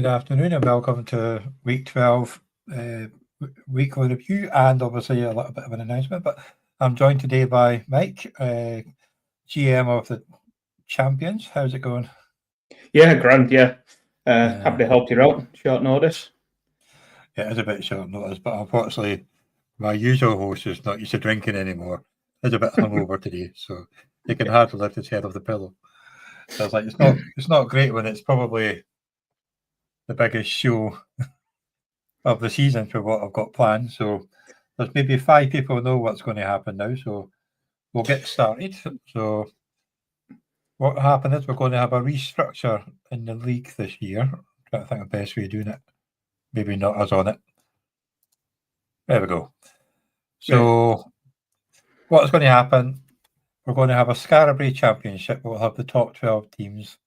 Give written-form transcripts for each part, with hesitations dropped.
Good afternoon and welcome to week 12 weekly review and obviously a little bit of an announcement. But I'm joined today by Mike, GM of the Champions. How's it going? Yeah, grand, yeah. Happy to help you out, short notice. Yeah, it is a bit short notice, but unfortunately my usual host is not used to drinking anymore. He's a bit hungover today, so he can hardly lift his head off the pillow. So it's like it's not great when it's probably the biggest show of the season for what I've got planned. So there's maybe 5 people know what's going to happen now. So we'll get started. So what happened is we're going to have a restructure in the league this year. I'm trying to think of the best way of doing it. Maybe not us on it. There we go. So what's going to happen? We're going to have a Scarabray Championship. We'll have the top 12 teams,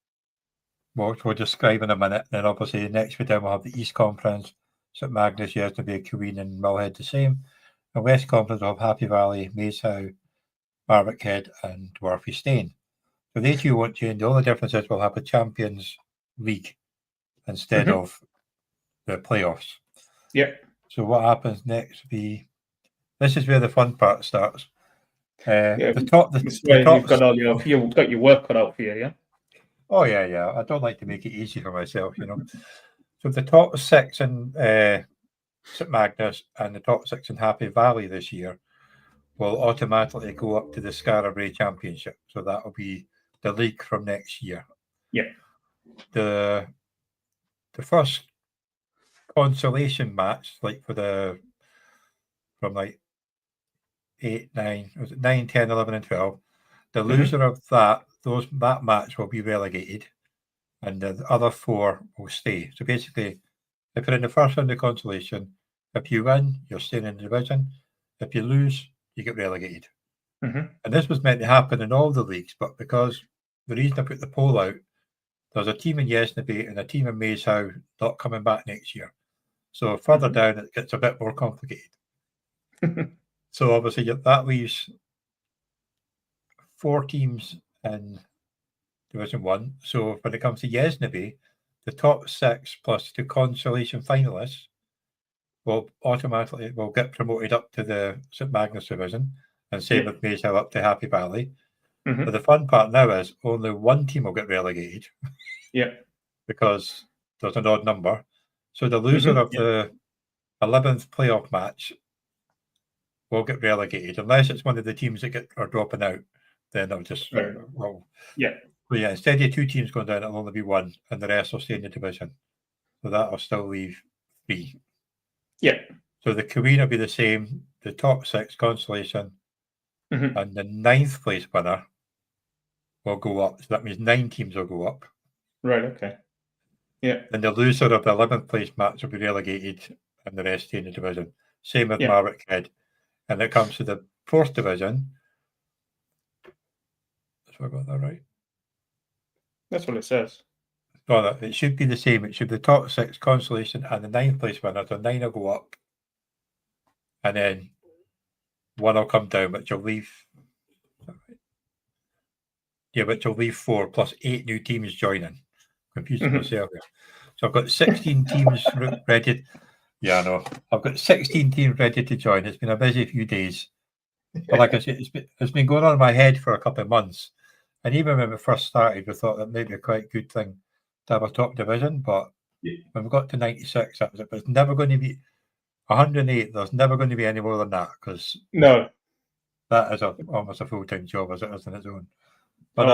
which we'll describe in a minute. Then obviously next week we'll have the East Conference. St Magnus, Yesterday, Queen and Millhead the same. And West Conference will have Happy Valley, Macehow, Barwickhead and Dwarfy Stain. So they two won't change. The only difference is we'll have a Champions League instead of the playoffs. Yep. So what happens next? This is where the fun part starts. You've got your work cut out for you, yeah? Oh yeah. I don't like to make it easy for myself, you know. So the top 6 in St Magnus and the top 6 in Happy Valley this year will automatically go up to the Scarabray Championship. So that will be the league from next year. Yeah. The first consolation match, like from like 8, 9, was it 9, 10, 11 and 12, the loser of that match will be relegated and the other 4 will stay. So basically, if you're in the first round of consolation, if you win, you're staying in the division. If you lose, you get relegated. And this was meant to happen in all the leagues, but because the reason I put the poll out, there's a team in Yesnaby and a team in Macehow not coming back next year. So further down, it gets a bit more complicated. So obviously that leaves 4 teams in Division 1. So when it comes to Yesnaby, the top 6 plus 2 consolation finalists will get promoted up to the St Magnus division, and same with Macehow up to Happy Valley. But the fun part now is only 1 team will get relegated. Because there's an odd number. So the loser of the 11th playoff match will get relegated, unless it's one of the teams that are dropping out. Then they'll just But yeah, instead of 2 teams going down, it'll only be 1, and the rest will stay in the division. So that'll still leave 3. Yeah. So the Queen will be the same, the top 6 consolation, and the 9th place winner will go up. So that means 9 teams will go up. Right, okay. Yeah. And the loser of the 11th place match will be relegated, and the rest stay in the division. Same with Barwickhead. And it comes to the 4th division. Have I got that right? That's what it says. No, it should be the same. It should be the top 6 consolation and the 9th place winner. So 9 will go up, and then 1 will come down, which will leave. Yeah, which will leave 4 plus 8 new teams joining. Confusing myself here. So I've got 16 teams ready. Yeah, I know. I've got 16 teams ready to join. It's been a busy few days. But like I said, it's been going on in my head for a couple of months. And even when we first started, we thought that may be a quite good thing to have a top division. But when we got to 96, that was it. But it's never going to be 108. There's never going to be any more than that, because that is almost a full-time job as it is on its own. But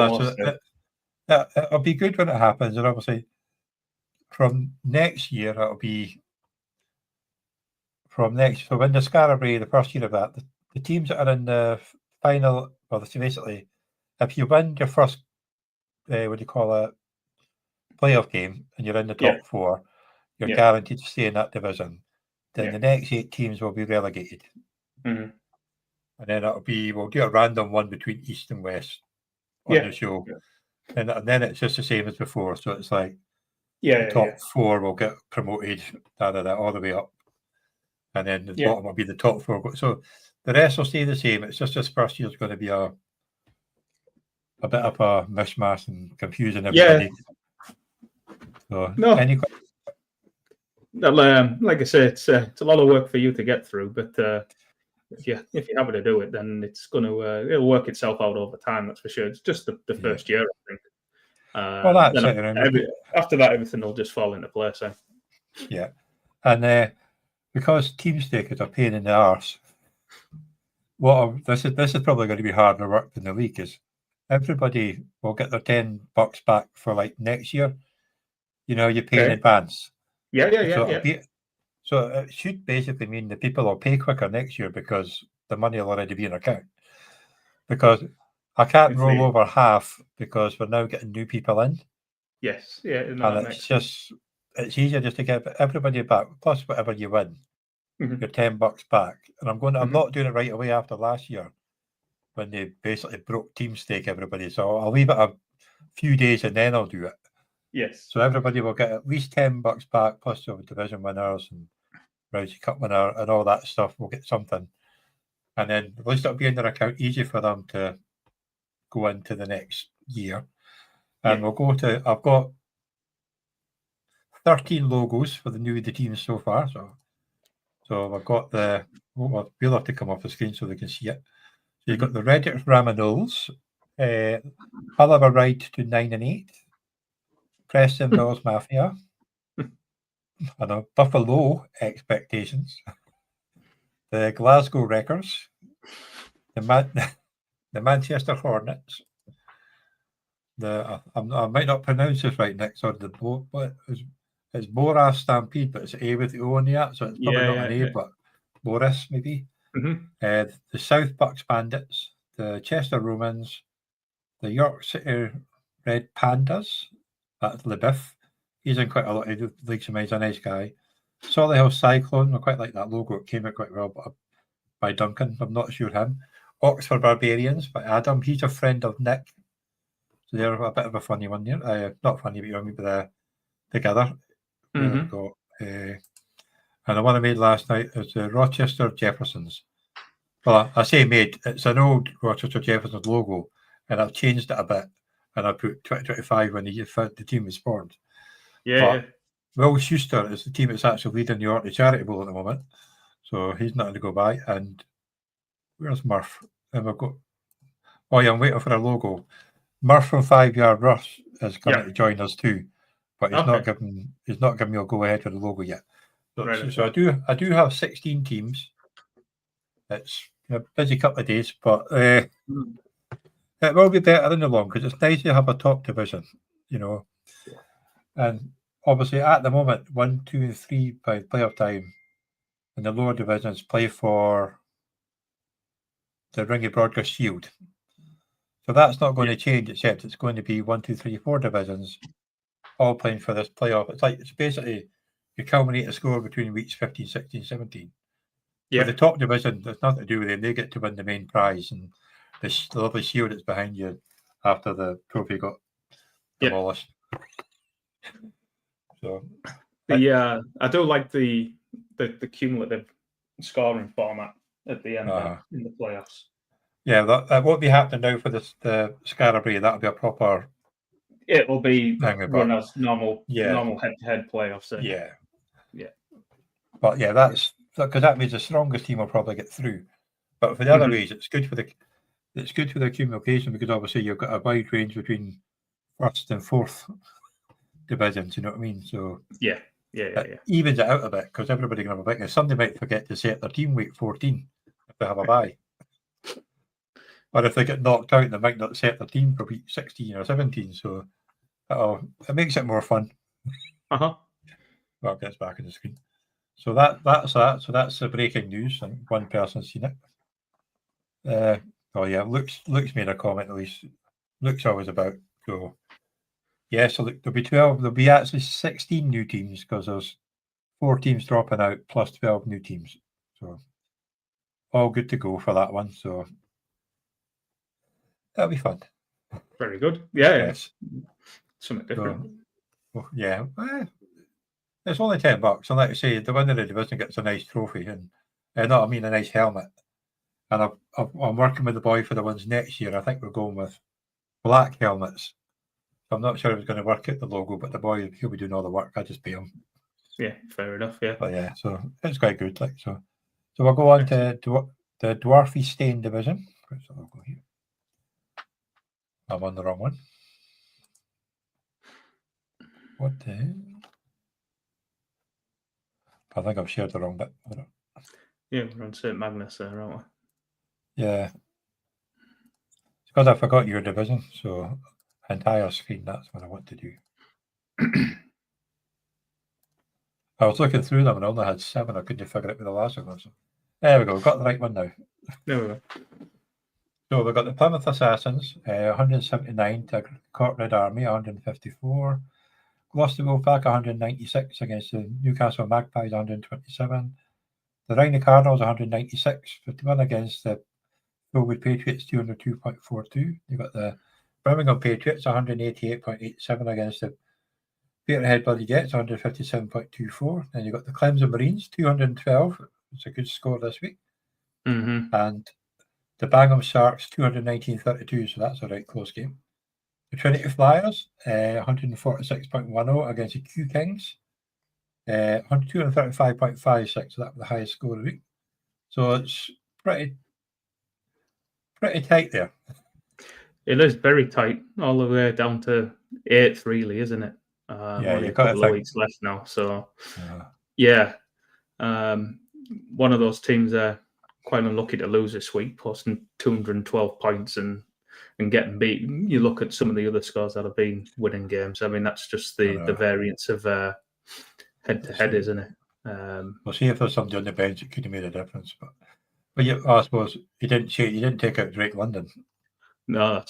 it'll be good when it happens. And obviously, from next year, it'll be so in the Scarabray, the first year of that, the teams that are in the final, well, basically, if you win your first, playoff game, and you're in the top 4, you're guaranteed to stay in that division. Then the next 8 teams will be relegated. And then we'll do a random one between East and West on the show. And then it's just the same as before. So it's like the top 4 will get promoted, all the way up. And then the bottom will be the top 4. So the rest will stay the same. It's just this first year is going to be a bit of a mishmash and confusing everybody. So like I say, it's a lot of work for you to get through, but if you're happy to do it, then it's it'll work itself out over time. That's for sure. It's just the first year, I think. Well, that's then it. after that, everything will just fall into place. Yeah, and because team stake is a pain in the arse, this is probably going to be harder work than the league is. Everybody will get their $10 back for like next year. You know, you pay in advance. Yeah. So it should basically mean that people will pay quicker next year because the money will already be in account. Because I can't roll over half because we're now getting new people in. Yes, yeah, and it's easier just to get everybody back plus whatever you win, your $10 back. And I'm not doing it right away after last year when they basically broke team stake everybody. So I'll leave it a few days and then I'll do it. Yes. So everybody will get at least $10 back plus the division winners and Rousey Cup winner and all that stuff. We'll get something, and then at least it'll be in their account, easy for them to go into the next year. And we'll go to. I've got 13 logos for the teams so far. So I've got we'll have to come off the screen so they can see it. So you've got the Reddit Ramanols, Oliver Ride to 9 and 8, Preston Bills Mafia, I know Buffalo Expectations, the Glasgow Wreckers, the Manchester Hornets, I might not pronounce this right, Nick. Sorry, it's Boras Stampede, but it's A with the O in the so it's probably not an A, but Boris maybe. The South Bucks Bandits, the Chester Romans, the York City Red Pandas. That's LeBiff. He's in quite a lot of leagues of mine. He's a nice guy. Solihull Cyclone. I quite like that logo. It came out quite well, but by Duncan. I'm not sure him. Oxford Barbarians by Adam. He's a friend of Nick. So they're a bit of a funny one there. Not funny, but you know, maybe together. Got, and the one I made last night is the Rochester Jeffersons. Well, I say made. It's an old Rochester Jeffersons logo, and I've changed it a bit, and I put 2025 when the team was formed. Will Schuster is the team that's actually leading the Orkney Charity Bowl at the moment, so he's nothing to go by. And where's Murph? And we've got. Oh yeah, I'm waiting for a logo. Murph from 5 Yard Rush is coming to join us too, but he's not giving me a go ahead for the logo yet. So I do have 16 teams. It's a busy couple of days, but it will be better in the long because it's nice to have a top division, you know. And obviously at the moment, 1, 2, and 3 by playoff time in the lower divisions play for the Ringy Broadcast Shield. So that's not going to change, except it's going to be 1, 2, 3, 4 divisions all playing for this playoff. It's basically you culminate a score between weeks 15, 16, 17. With the top division, there's nothing to do with them. They get to win the main prize and the lovely shield that's behind you after the trophy got demolished. So I do like the cumulative scoring format at the end in the playoffs. Yeah, that won't be happening now for the Scarabray. That'll be a proper. It will be run as normal head-to-head playoffs. Yeah. But yeah, that's because that means the strongest team will probably get through. But for the other ways, it's good for the accumulation because obviously you've got a wide range between first and fourth divisions. You know what I mean? So yeah. Evens it out a bit because everybody can have a bit. Somebody might forget to set their team week 14 if they have a bye. Or if they get knocked out, they might not set their team for week 16 or 17. So it makes it more fun. Well, it gets back on the screen. So that's that. So that's the breaking news. And one person's seen it. Luke's made a comment at least. Luke's always about. So so there'll be 12. There'll be actually 16 new teams because there's 4 teams dropping out plus 12 new teams. So all good to go for that one. So that'll be fun. Very good. Yes. Something different. It's only $10, and like I say, the winner of the division gets a nice trophy, and a nice helmet. And I'm working with the boy for the ones next year. I think we're going with black helmets. I'm not sure if it's going to work at the logo, but the boy he'll be doing all the work. I just pay him. Yeah, fair enough. Yeah. But yeah, so it's quite good. Like so we'll go on to the Dwarfy Stain division. So I'll go here. I'm on the wrong one. What the hell? I think I've shared the wrong bit. Yeah, we're on St. Magnus there, aren't we? Yeah. It's because I forgot your division, so entire screen, that's what I want to do. I was looking through them and I only had 7. I couldn't figure out where the last one was. There we go, got the right one now. There we go. So we've got the Plymouth Assassins, 179 to Cork Red Army, 154. Gloucester Wolfpack, 196 against the Newcastle Magpies, 127. The Rhino Cardinals, 196, 51 against the Fullwood Patriots, 202.42. You've got the Birmingham Patriots, 188.87 against the Peterhead Bloody Jets, 157.24. Then you've got the Clemson Marines, 212. It's a good score this week. Mm-hmm. And the Bangham Sharks, 219.32. So that's a right close game. The Trinity Flyers, 146.10 against the Q Kings, 235.56. So that was the highest score of the week. So it's pretty tight there. It is very tight, all the way down to 8th, really, isn't it? Only a couple of weeks left now. So, yeah. One of those teams are quite unlucky to lose this week, posting 212 points and getting beaten. You look at some of the other scores that have been winning games. I mean, that's just the variance of head-to-head, isn't it? We'll see if there's somebody on the bench that could have made a difference. But yeah, I suppose you didn't take out Drake London. No,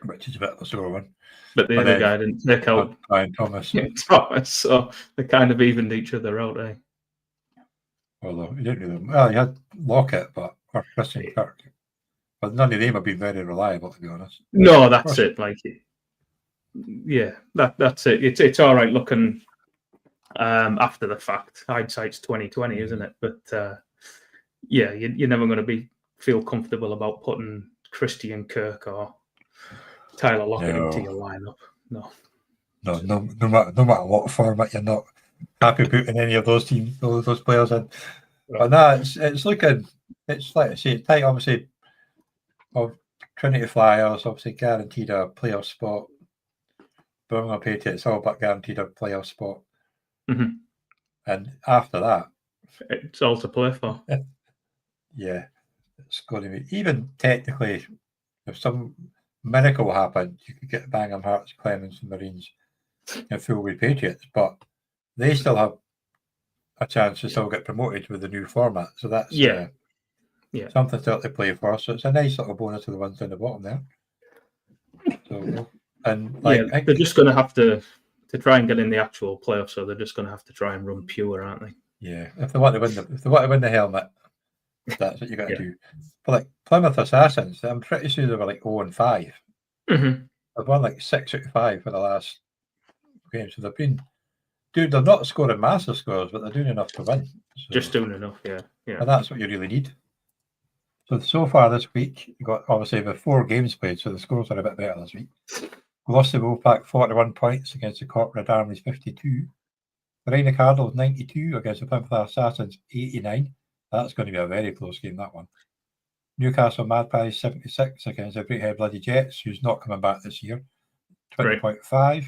which is a bit of a sore one. But the other guy didn't take out Brian Thomas. So they kind of evened each other out, eh? Although he didn't really. Well, he had Lockett, or Christian Kirk. But none of them have been very reliable, to be honest. No, that's it. Like, yeah, that's it. It's all right looking after the fact. Hindsight's 2020, isn't it? But yeah, you're never going to feel comfortable about putting Christian Kirk or Tyler Lockett into your lineup. No matter what format, you're not happy putting any of those players in. But no, it's looking. It's like I say, it's tight. Obviously, of Trinity Flyers, obviously guaranteed a playoff spot. Birmingham Patriots all but guaranteed a playoff spot. Mm-hmm. And after that, it's all to play for. Yeah, it's going to be, even technically, if some miracle happened, you could get Bangham Hearts, Clemens, and Marines and Fullwood Patriots, but they still have a chance to still get promoted with the new format. So that's something still to play for. So it's a nice little bonus to the ones down the bottom there. So they're just going to have to try and get in the actual playoffs. So they're just going to have to try and run pure, aren't they? Yeah, if they want to win the helmet, that's what you got to do. But like Plymouth Assassins, I'm pretty sure they were like 0-5. Mm-hmm. They've won like 6 out of 5 for the last game. So they're not scoring massive scores, but they're doing enough to win. So, just doing enough, yeah. And that's what you really need. So far this week, you got obviously the 4 games played, so the scores are a bit better this week. Gloucester Wolfpack 41 points against the Cork Red Armies 52. The Rhino Cardinals 92 against the Plymouth Assassins 89. That's going to be a very close game, that one. Newcastle Magpies 76 against the Peterhead Bloody Jets, who's not coming back this year, 20.5.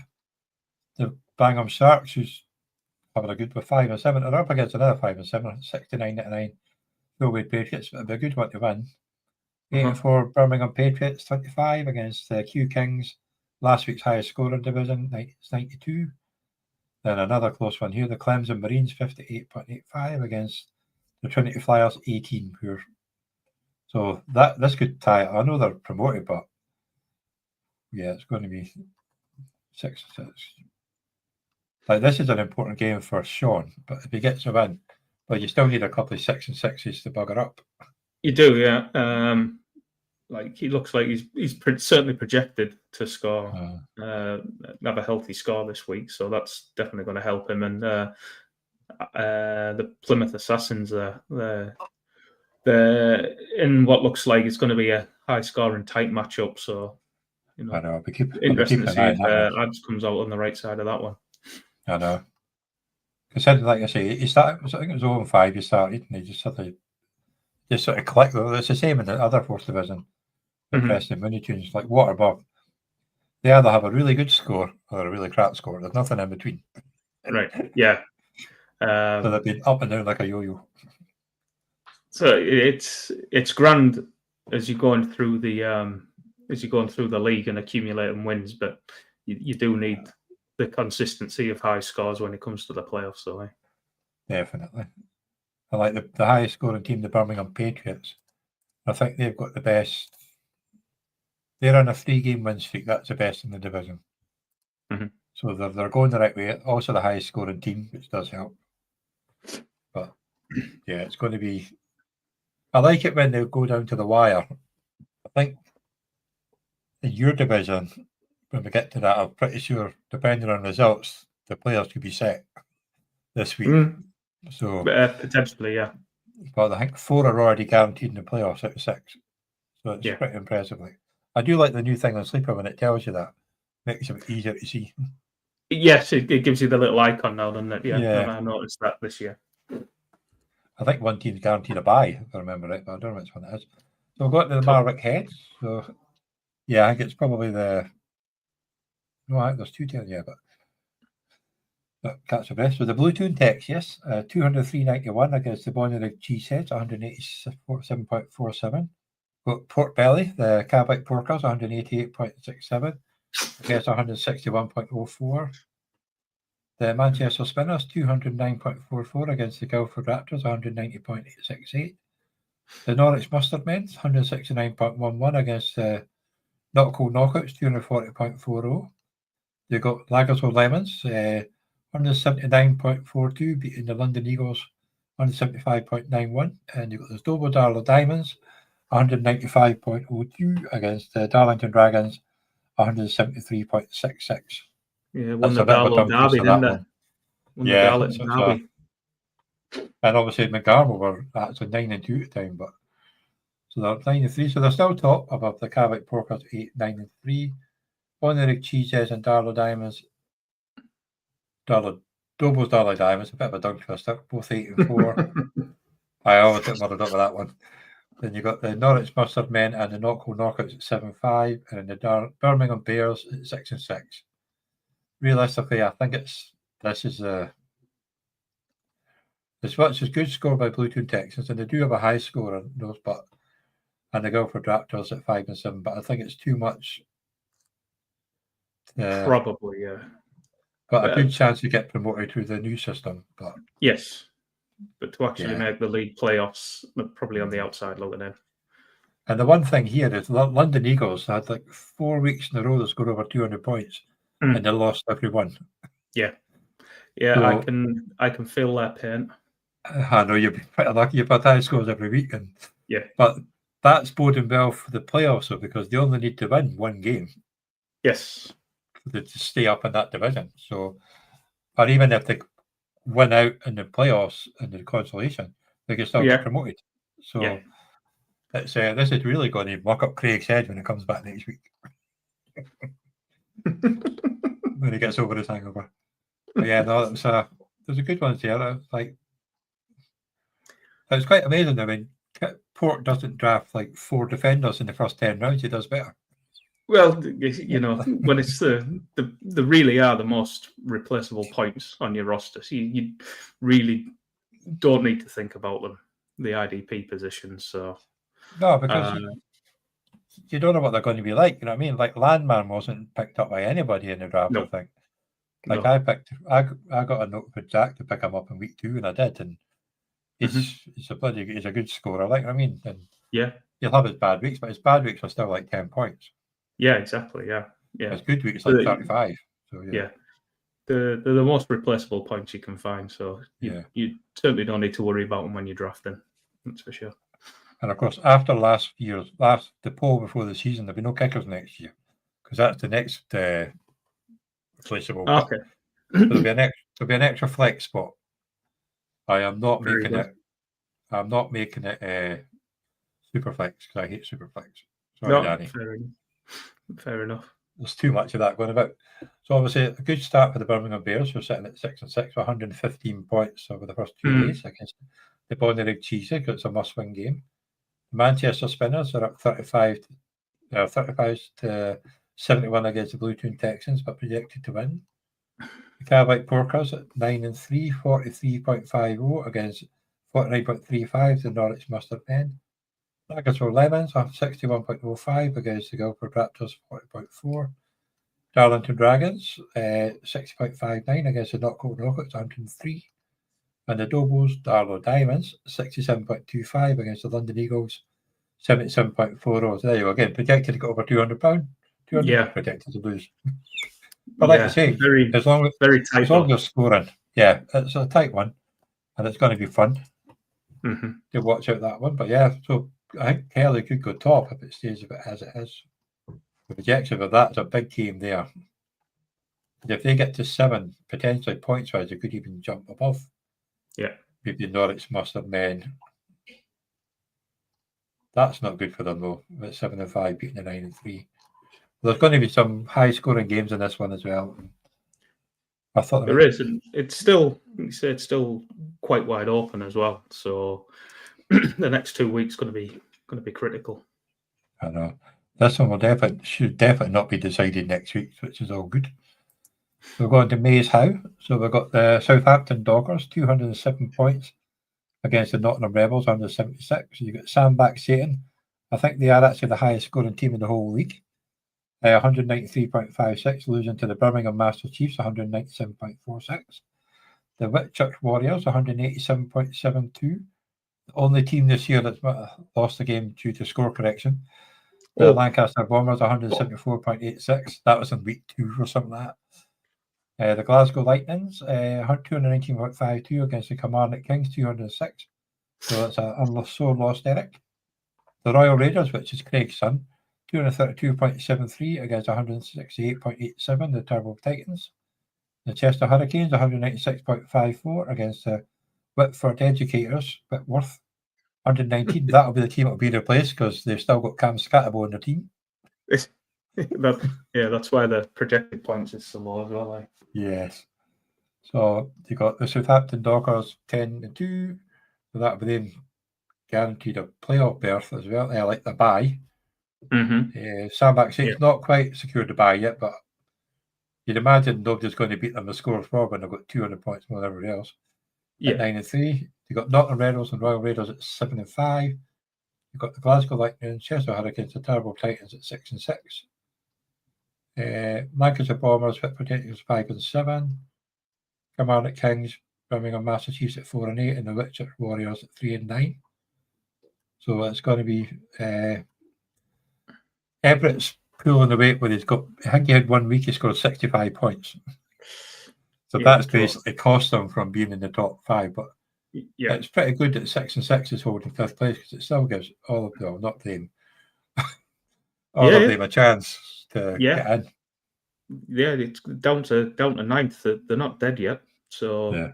The Bangham Sharks, who's having a good with 5 and 7, are up against another 5 and 7, 69-99. Fullwood Patriots, but it'll be a good one to win. 84 Birmingham Patriots 25 against the Q Kings, last week's highest scoring division, 92. Then another close one here, the Clemson Marines 58.85 against the Trinity Flyers 18. So this could tie. I know they're promoted, but yeah, it's going to be 6-6. Like, this is an important game for Sean, but if he gets a win, but you still need a couple of 6 and 6s to bugger up. You do, yeah. Like, he looks like he's certainly projected to score, have a healthy score this week, so that's definitely going to help him. And the Plymouth Assassins, they're in what looks like it's going to be a high-scoring, tight matchup. So, I know. Interesting to see if Abs comes out on the right side of that one. I know. Considering, like I say, he started. I think it was 0-5. He started, and he just sort of clicked. It's the same in the other fourth division. The Preston Mini Tunes, like Waterbuck, they either have a really good score or a really crap score. There's nothing in between. Right. Yeah. So they've been up and down like a yo-yo. So it's grand as you're going through the league and accumulating wins, but you do need the consistency of high scores when it comes to the playoffs. So definitely, I like the highest scoring team, the Birmingham Patriots. I think they've got the best. They're on a 3-game win streak. That's the best in the division. So they're going the right way. Also, the highest scoring team, which does help. But yeah, it's going to be. I like it when they go down to the wire. I think in your division, when we get to that, I'm pretty sure, depending on results, the players could be set this week. So potentially, yeah. But I think 4 are already guaranteed in the playoffs out of 6. So it's pretty impressive. I do like the new thing on Sleeper when it tells you that. Makes it easier to see. Yes, it gives you the little icon now, doesn't it? Yeah. I noticed that this year. I think one team's guaranteed a bye, if I remember right, but I don't know which one it is. So we've got the Marwick Heads. So yeah, I think it's probably the. No, I think there's 2 teams, but catch the best. So the Blue Toon Tex, yes, 203.91 against the Bonnerig Cheeseheads, 187.47. Got Port Belly, the Cabite Porkers, 188.67 against 161.04. The Manchester Spinners, 209.44 against the Guildford Raptors, 190.68. The Norwich Mustard Men, 169.11 against the Not Cold Knockouts, 240.40. You've got Lagerswood Lemons, 179.42, beating the London Eagles, 175.91. And you've got the Dobo Darlow Diamonds, 195.02 against the Darlington Dragons, 173.66. Yeah, won the Darlow Derby, didn't they? Won the Darlington Derby. And obviously McGarville were actually 9-2 at the time, but so they're 9-3. So they're still top above the Cabot Porkers 8-9-3. Bonnerig Cheeseheads and Darlow Diamonds. Dobo's Darlow Diamonds, a bit of a dunk twister, both 8-4. I always get muddled up with that one. Then you've got the Norwich Mustard Men and the Knockhill Knockouts at 7-5, and the Birmingham Bears at 6-6. Realistically, I think it's much as good score by Blue Toon Texans, and they do have a high score on those, and the Guildford Raptors at 5-7. But I think it's too much. Probably, yeah. But a good chance to get promoted through the new system. But yes, but to actually make the league playoffs, they're probably on the outside looking in. And the one thing here is London Eagles had like 4 weeks in a row they scored over 200 points, and they lost every one. Yeah, so, I can feel that pain. I know you'd be pretty lucky you've had high scores every week, but that's boding well for the playoffs, though, because they only need to win 1 game. Yes. To stay up in that division. So, or even if they win out in the playoffs in the consolation, they can still get promoted. So, it's this is really going to muck up Craig's head when it comes back next week. When he gets over his hangover. But yeah, no, there's a good one here. Like, it's quite amazing. I mean, Port doesn't draft like 4 defenders in the first 10 rounds. He does better. Well, you know, when it's the really are the most replaceable points on your roster, so you really don't need to think about them, the IDP positions. So no, because you don't know what they're going to be like. You know what I mean? Like Landman wasn't picked up by anybody in the draft. I think. Like I got a note for Jack to pick him up in week 2, and I did, and he's a good scorer. Like I mean, and he'll have his bad weeks, but his bad weeks are still like 10 points. Yeah, exactly. Yeah. His good weeks like 35. So they're the most replaceable points you can find. So you certainly don't need to worry about them when you're drafting. That's for sure. And of course, after the poll before the season, there'll be no kickers next year because that's the next replaceable. Okay. So there'll be an extra flex spot. I am not making it. I'm not making it super flex because I hate super flex. Sorry, Danny. Fair enough. there's too much of that going about. So obviously a good start for the Birmingham Bears. We're sitting at 6-6 with 115 points over the first 2 days against the Bonnyrigg Cheesy, because it's a must-win game. The Manchester Spinners are up 35 to 71 against the Bluetoon Texans, but projected to win. The Carolite Porkers at 9-3, 43.50 against 49.35, the Norwich Mustard Men. Nagatomo Lemons are 61.05 against the Guildford Raptors, 40.4. Darlington Dragons, 60.59 against the Knockcoat Rockets, 103. And the Dobos, Darlow Diamonds, 67.25 against the London Eagles, 77.40. So there you go. Again, projected to get over £200. £200 projected to lose. But like I say, as long as they're scoring, it's a tight one, and it's going to be fun to watch out that one. But so I think Kelly could go top if it stays as it is. The projection of that's a big team there. And if they get to 7, potentially points wise, they could even jump above. Yeah. Maybe Norwich Mustard Men. That's not good for them though. At 7-5, beating the 9-3. There's going to be some high scoring games in this one as well. I thought there is, and it's still quite wide open as well. So the next 2 weeks going to be critical. I know this one should definitely not be decided next week, which is all good. We're going to Maze How. So we've got the Southampton Dockers, 207 points against the Nottingham Rebels, 176. So you've got Sandbach Satan. I think they are actually the highest scoring team in the whole league. 193.56, losing to the Birmingham Master Chiefs, 197.46. The Whitchurch Warriors, 187.72. The only team this year that's lost the game due to score correction. The Lancaster Bombers, 174.86. That was in week 2 or something like that. The Glasgow Lightnings, 219.52 against the Kilmarnock Kings, 206. So that's a sore loss, Derek. The Royal Raiders, which is Craig's son, 232.73 against 168.87, the Turbo Titans. The Chester Hurricanes, 196.54 against the Whitford Educators, Whitworth, 119. That'll be the team that will be replaced because they've still got Cam Scatterbo in their team. That's why the projected points is so low as well. Yes. So you got the Southampton Dockers 10-2. So that'll be them guaranteed a playoff berth as well. I like the bye. Sandbach Saints not quite secured the bye yet, but you'd imagine nobody's going to beat them the scores for when they've got 200 points more than everybody else. At 9-3. You've got Nottingham Rebels and Royal Raiders at 7-5. You've got the Glasgow Lightning, Chester Hurricanes, the Turbo Titans at 6-6. Lancashire Bombers, Whitford Titans 5-7. Kilmarnock Kings, Birmingham Master Chiefs at 4-8, and the Whitchurch Warriors at 3-9. So it's going to be Everett's pulling the weight with I think he had 1 week he scored 65 points. So that's basically cost them from being in the top 5. But it's pretty good that 6-6 is holding 5th place because it still gives all of them, not them, all of them a chance to get in. Yeah, it's down to 9th. They're not dead yet. So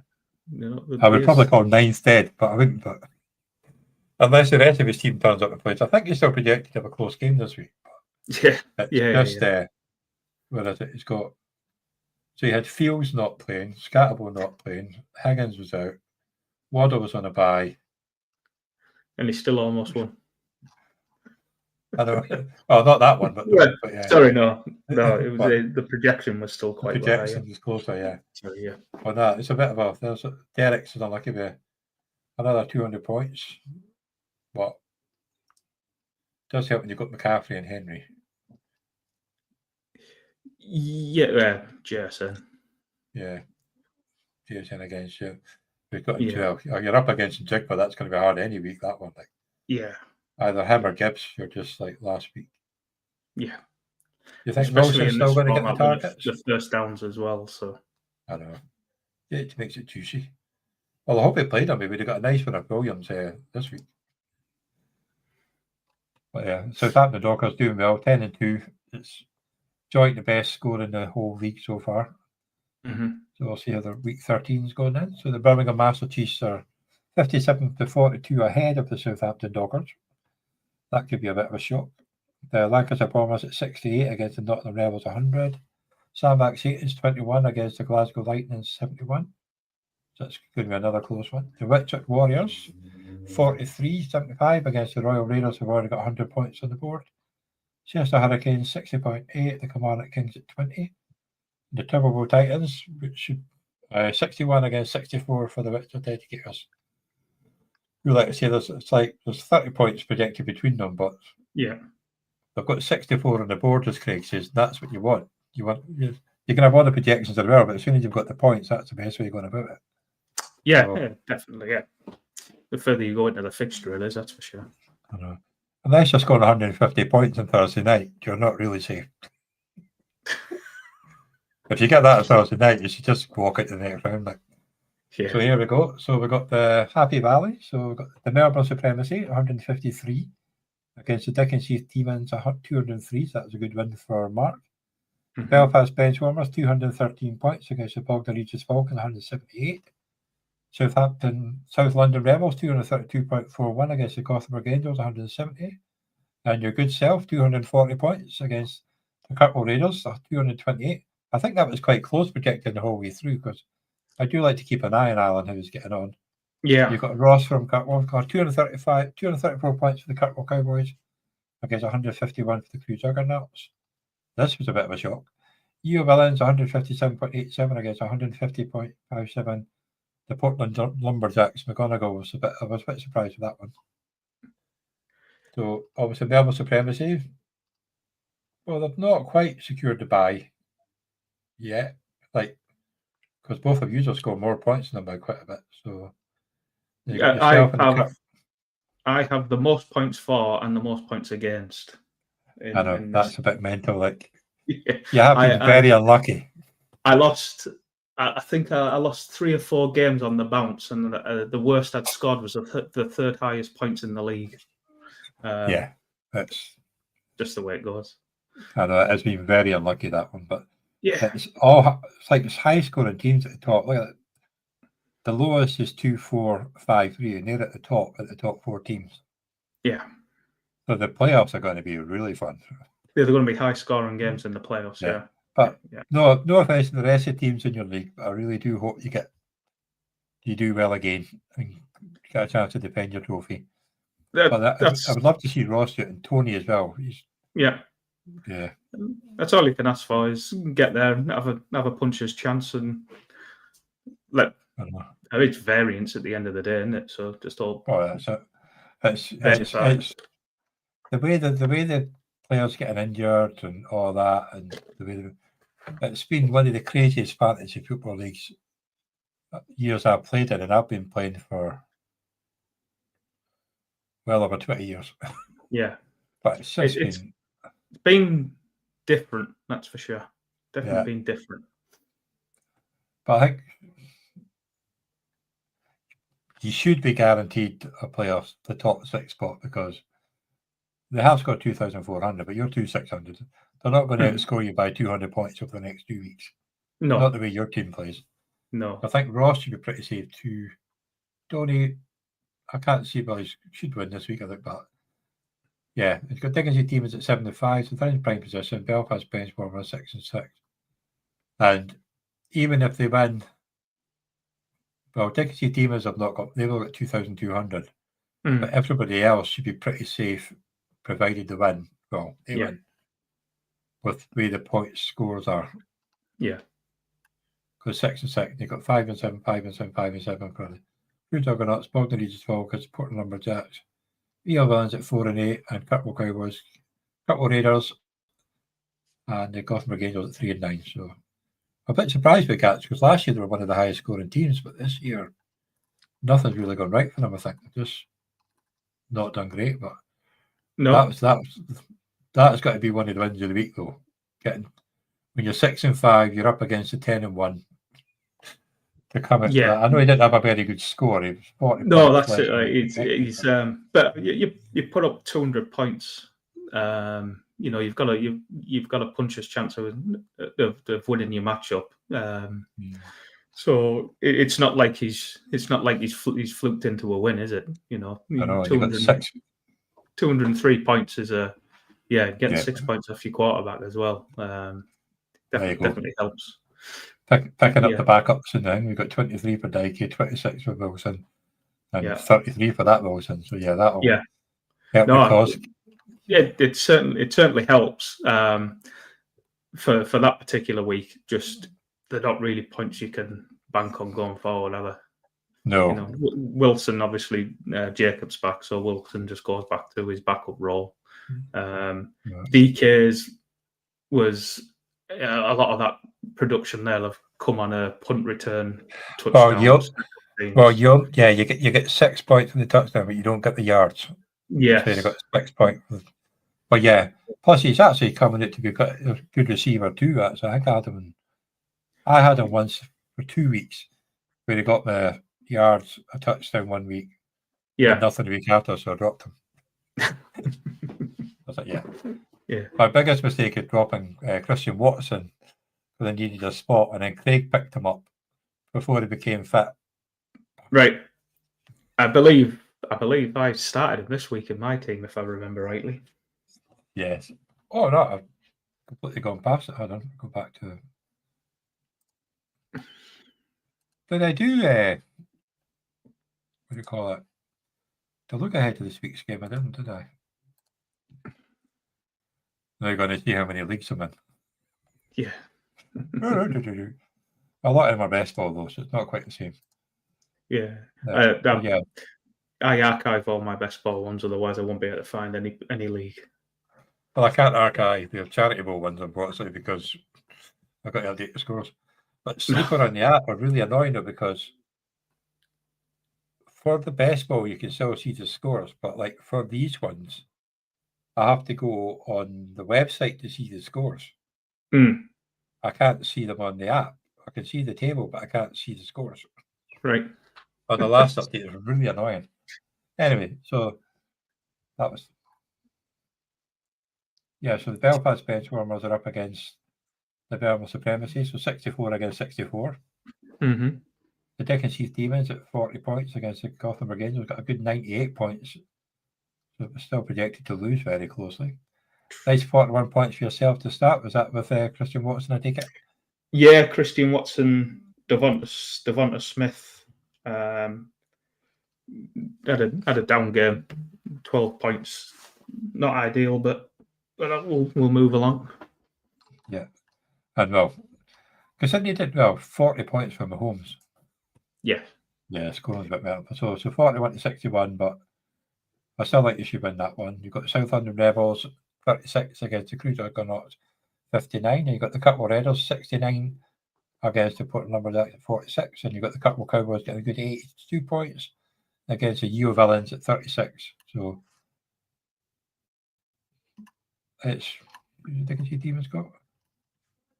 I would probably call 9th dead, but I wouldn't. But unless the rest of his team turns up to play, I think he's still projected to have a close game this week. Where is it? He's got. So he had Fields not playing, Scatterbo not playing, Higgins was out, Waddle was on a bye, and he still almost won. I know. Oh, not that one, but sorry, no. It was the projection was still quite. The projection was closer, Well, no, it's a bit of a. Derek's unlucky with another 200 points, but it does help when you've got McCaffrey and Henry. JSN. Yeah, JSN against you. We've got 12. You're up against Jigba. That's going to be hard any week. That one, either him or Gibbs. You're just like last week. Yeah. You think Wilson's still going to get the targets? The first downs as well. So I know. It makes it juicy. Well, I hope he played him. We would have got a nice one of Williams this week. But Southampton Dockers doing well, 10-2. It's joint the best score in the whole league so far. So we'll see how the week 13 is going in. So the Birmingham Master Chiefs are 57-42 ahead of the Southampton Dockers. That could be a bit of a shock. The Lancashire Bombers at 68 against the Nottingham Rebels 100. Sandbach Satan's 21 against the Glasgow Lightning 71. So that's going to be another close one. The Whitchurch Warriors 43-75 against the Royal Raiders, who've already got 100 points on the board. Chester Hurricanes 60.8, the Kilmarnock Kings at 20. The Timberwolves Titans, which should 61 against 64 for the Whitchurch Educators. We like to say there's 30 points projected between them, but yeah, they've got 64 on the board, as Craig says. That's what you want. You can have all the projections as well, but as soon as you've got the points, that's the best way you're going about it. Yeah, so, yeah, definitely. Yeah, the further you go into the fixture, it is, that's for sure. I know. Unless you're scoring 150 points on Thursday night, you're not really safe. If you get that on Thursday night, you should just walk into the next round. Yeah. So here we go. So we've got the Happy Valley. So we've got the Melbourne Supremacy, 153 against the Dickens Heath Demons, 203. So that was a good win for Mark. Mm-hmm. Belfast Benchwarmers, 213 points against the Bognor Regis Falcons, 178. South London Rebels, 232.41 against the Gothenburg Angels, 170. And your good self, 240 points against the Kirkwall Raiders, 228. I think that was quite close projected the whole way through, because I do like to keep an eye on Alan who's getting on. Yeah. You've got Ross from Kirkwall, 234 points for the Kirkwall Cowboys against 151 for the Crew Juggernauts. This was a bit of a shock. EO Villains, 157.87 against 150.57. The Portland Lumberjacks, McGonigal I was a bit surprised with that one. So obviously Melbourne Supremacy. Well, they've not quite secured the bye yet, because both of you will score more points than them by quite a bit. So I have the most points for and the most points against. I know that's a bit mental. You have been very unlucky. I lost. I think I lost 3 or 4 games on the bounce, and the worst I'd scored was the third highest points in the league. That's just the way it goes. I know it's been very unlucky, that one, but yeah, it's it's high scoring teams at the top. Look at it. The lowest is 2-4-5-3, and they're at the top 4 teams. Yeah. So the playoffs are going to be really fun. Yeah, they're going to be high scoring games in the playoffs. Yeah. But no offense to the rest of the teams in your league, but I really do hope you do well again and get a chance to defend your trophy. I would love to see Ross and Tony as well. Yeah. That's all you can ask for, is get there and have a puncher's chance and it's variance at the end of the day, isn't it? So just all. Oh, it's the way the players getting injured and all that, and the way it's been one of the craziest fantasy football leagues years I've played in, and I've been playing for well over 20 years. Yeah, but it's been different, that's for sure. Definitely been different. But I think you should be guaranteed a playoff, the top 6 spot, because they have scored 2,400, but you're 2,600. They're not going to outscore you by 200 points over the next 2 weeks. No. Not the way your team plays. No. I think Ross should be pretty safe too. Donny, I can't see, but he should win this week, I think. But yeah, it's got Dickens team is at 75, so they're in prime position. Belfast Benchwarmers 6-6. And even if they win, well, Dickens team they've all got 2,200. But everybody else should be pretty safe, provided they win. Well, they win with the way the point scores are. Yeah. Because 6-6, they've got 5-7, 5-7, 5-7 for the Crew Juggernauts, Bognor Regis Falcons, Portland Lumberjacks, EL Villains at 4-8, and Kirkwall Cowboys, Kirkwall Raiders, and the Gothenburg Angels at 3-9. So I'm a bit surprised with Cats, because last year they were one of the highest scoring teams, but this year nothing's really gone right for them. I think they're just not done great. But no, that's got to be one of the wins of the week, though. When you're 6-5, you're up against the 10-1. To come into that. I know he didn't have a very good score. He was 40. No, that's it. But you put up 200 points. You've got a puncher's chance of winning your matchup. So it's not like he's fluked into a win, is it? 203 points is a getting 6 points off your quarterback as well. Definitely helps. Picking up the backups, and then we've got 23 for Dykey, 26 for Wilson, and 33 for that Wilson. So that'll help the cause. It certainly helps for that particular week. Just they're not really points you can bank on going forward, are they? No. Wilson, obviously, Jacob's back, so Wilson just goes back to his backup role. DK's was a lot of that production there have come on a punt return touchdown. You get 6 points from the touchdown, but you don't get the yards. Yeah, so you got 6 points. But plus he's actually coming out to be a good receiver too. Actually, I had him once for 2 weeks where he got the yards, a touchdown 1 week, and nothing the week after, so I dropped him. I was like, my biggest mistake is dropping Christian Watson because I needed a spot, and then Craig picked him up before he became fit. Right. I believe I started him this week in my team, if I remember rightly. Yes. Oh no, I've completely gone past it. Hold on, go back to. Did I do? What do you call it? To look ahead to this week's game, I didn't, did I? Now you're going to see how many leagues I'm in. Yeah. A lot in my best ball though, so it's not quite the same. Yeah. I archive all my best ball ones, otherwise I won't be able to find any league. Well, I can't archive the charitable ones, unfortunately, because I've got to update the scores. But Sleeper on the app are really annoying though, because for the best ball you can still see the scores, but like for these ones, I have to go on the website to see the scores. I can't see them on the app. I can see the table, but I can't see the scores. Right. On the last update, it was really annoying. Anyway, so that was. So the Belfast Benchwarmers are up against the Belmont Supremacy, so 64 against 64. Mm-hmm. The Dickens Heath Demons at 40 points against the Gotham Brigades. We've got a good 98 points, so it's still projected to lose very closely. Nice 41 points for yourself to start. Was that with Christian Watson, I take it? Yeah, Christian Watson, Devonta Smith had a down game, 12 points. Not ideal, but we'll move along. Yeah. And considering you did 40 points for Mahomes. Yeah. Yeah, scoring a bit better. So 41 to 61, but I still like you should win that one. You've got the South London Rebels 36 against the Cruiser Argonauts 59, and you've got the Cutwell Raiders 69 against the Port Number 46, and you've got the Cutwell Cowboys getting a good 82 points against the Yeo Villains at 36. So it's Dickens Demons got.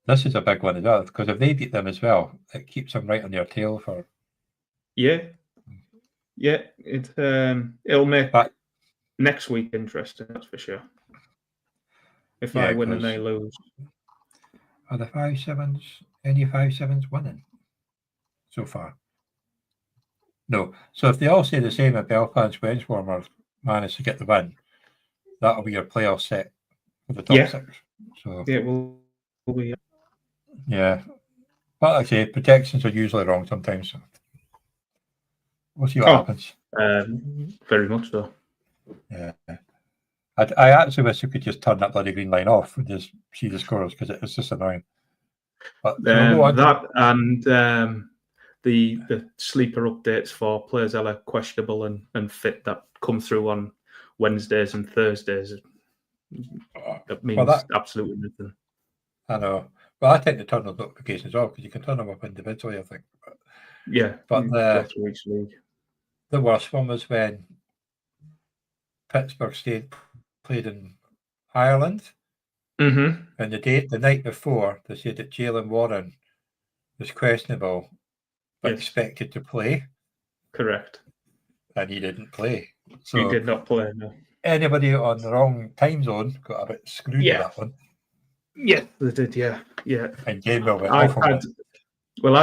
This is a big one as well, because if they beat them as well, it keeps them right on their tail for. Yeah. It'll make next week interesting, that's for sure. If I win and they lose. Are the 5-7s any 5-7s winning so far? No. So if they all say the same, if Belfast Benchwarmers manage to get the win, that'll be your playoff set for the top 6. So will be. Yeah. But like I say, projections are usually wrong sometimes. So we'll see what happens. Very much so. Yeah. I actually wish we could just turn that bloody green line off and just see the scores, because it's just annoying. But that and the sleeper updates for players that are questionable and fit that come through on Wednesdays and Thursdays. That means absolutely nothing. I know. Well, I tend to turn those notifications off because you can turn them up individually, I think. But go through each league. The worst one was when Pittsburgh State played in Ireland. Mm-hmm. And the night before, they said that Jalen Warren was questionable, but expected to play. Correct. And he didn't play. So he did not play, no. Anybody on the wrong time zone got a bit screwed with that one. Yeah, they did, yeah. And Gainwell went off on it. Well,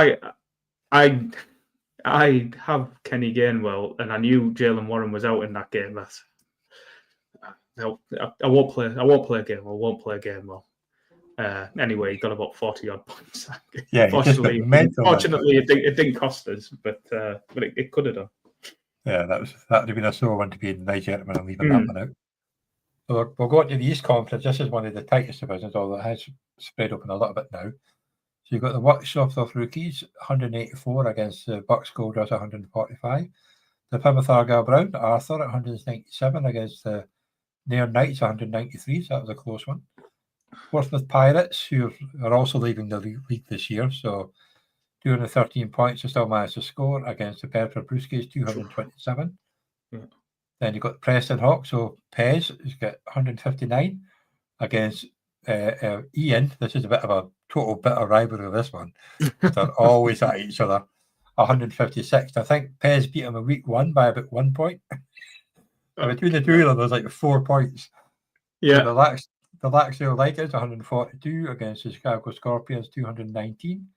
I have Kenny Gainwell, and I knew Jalen Warren was out in that game. No, I won't play. I won't play a game. I won't play a game though. Anyway, he got about 40 odd points. Yeah, fortunately, it didn't cost us, but it could have done. Yeah, that would have been a sore one to be in my gentleman and leaving that one out. So we'll go on to the East Conference. This is one of the tightest divisions, although it has spread open a little bit now. So you've got the Workshop of Rookies, 184 against the Bucks Golders, 145. The Plymouth Argyle Brown, Arthur, 197 against the Nairn Knights, 193. So that was a close one. Portsmouth Pirates, who are also leaving the league this year, so 213 points, they still managed to score against the Bedford Brewskis, 227. Then you've got Preston Hawks, so Pez has got 159 against Ian. This is a bit of a total bitter rivalry, this one. They're always at each other. 156. I think Pez beat him in week 1 by about 1 point. Between the two of them, there's like 4 points. Yeah. So the Laxdale Lighters, 142 against the Chicago Scorpions, 219.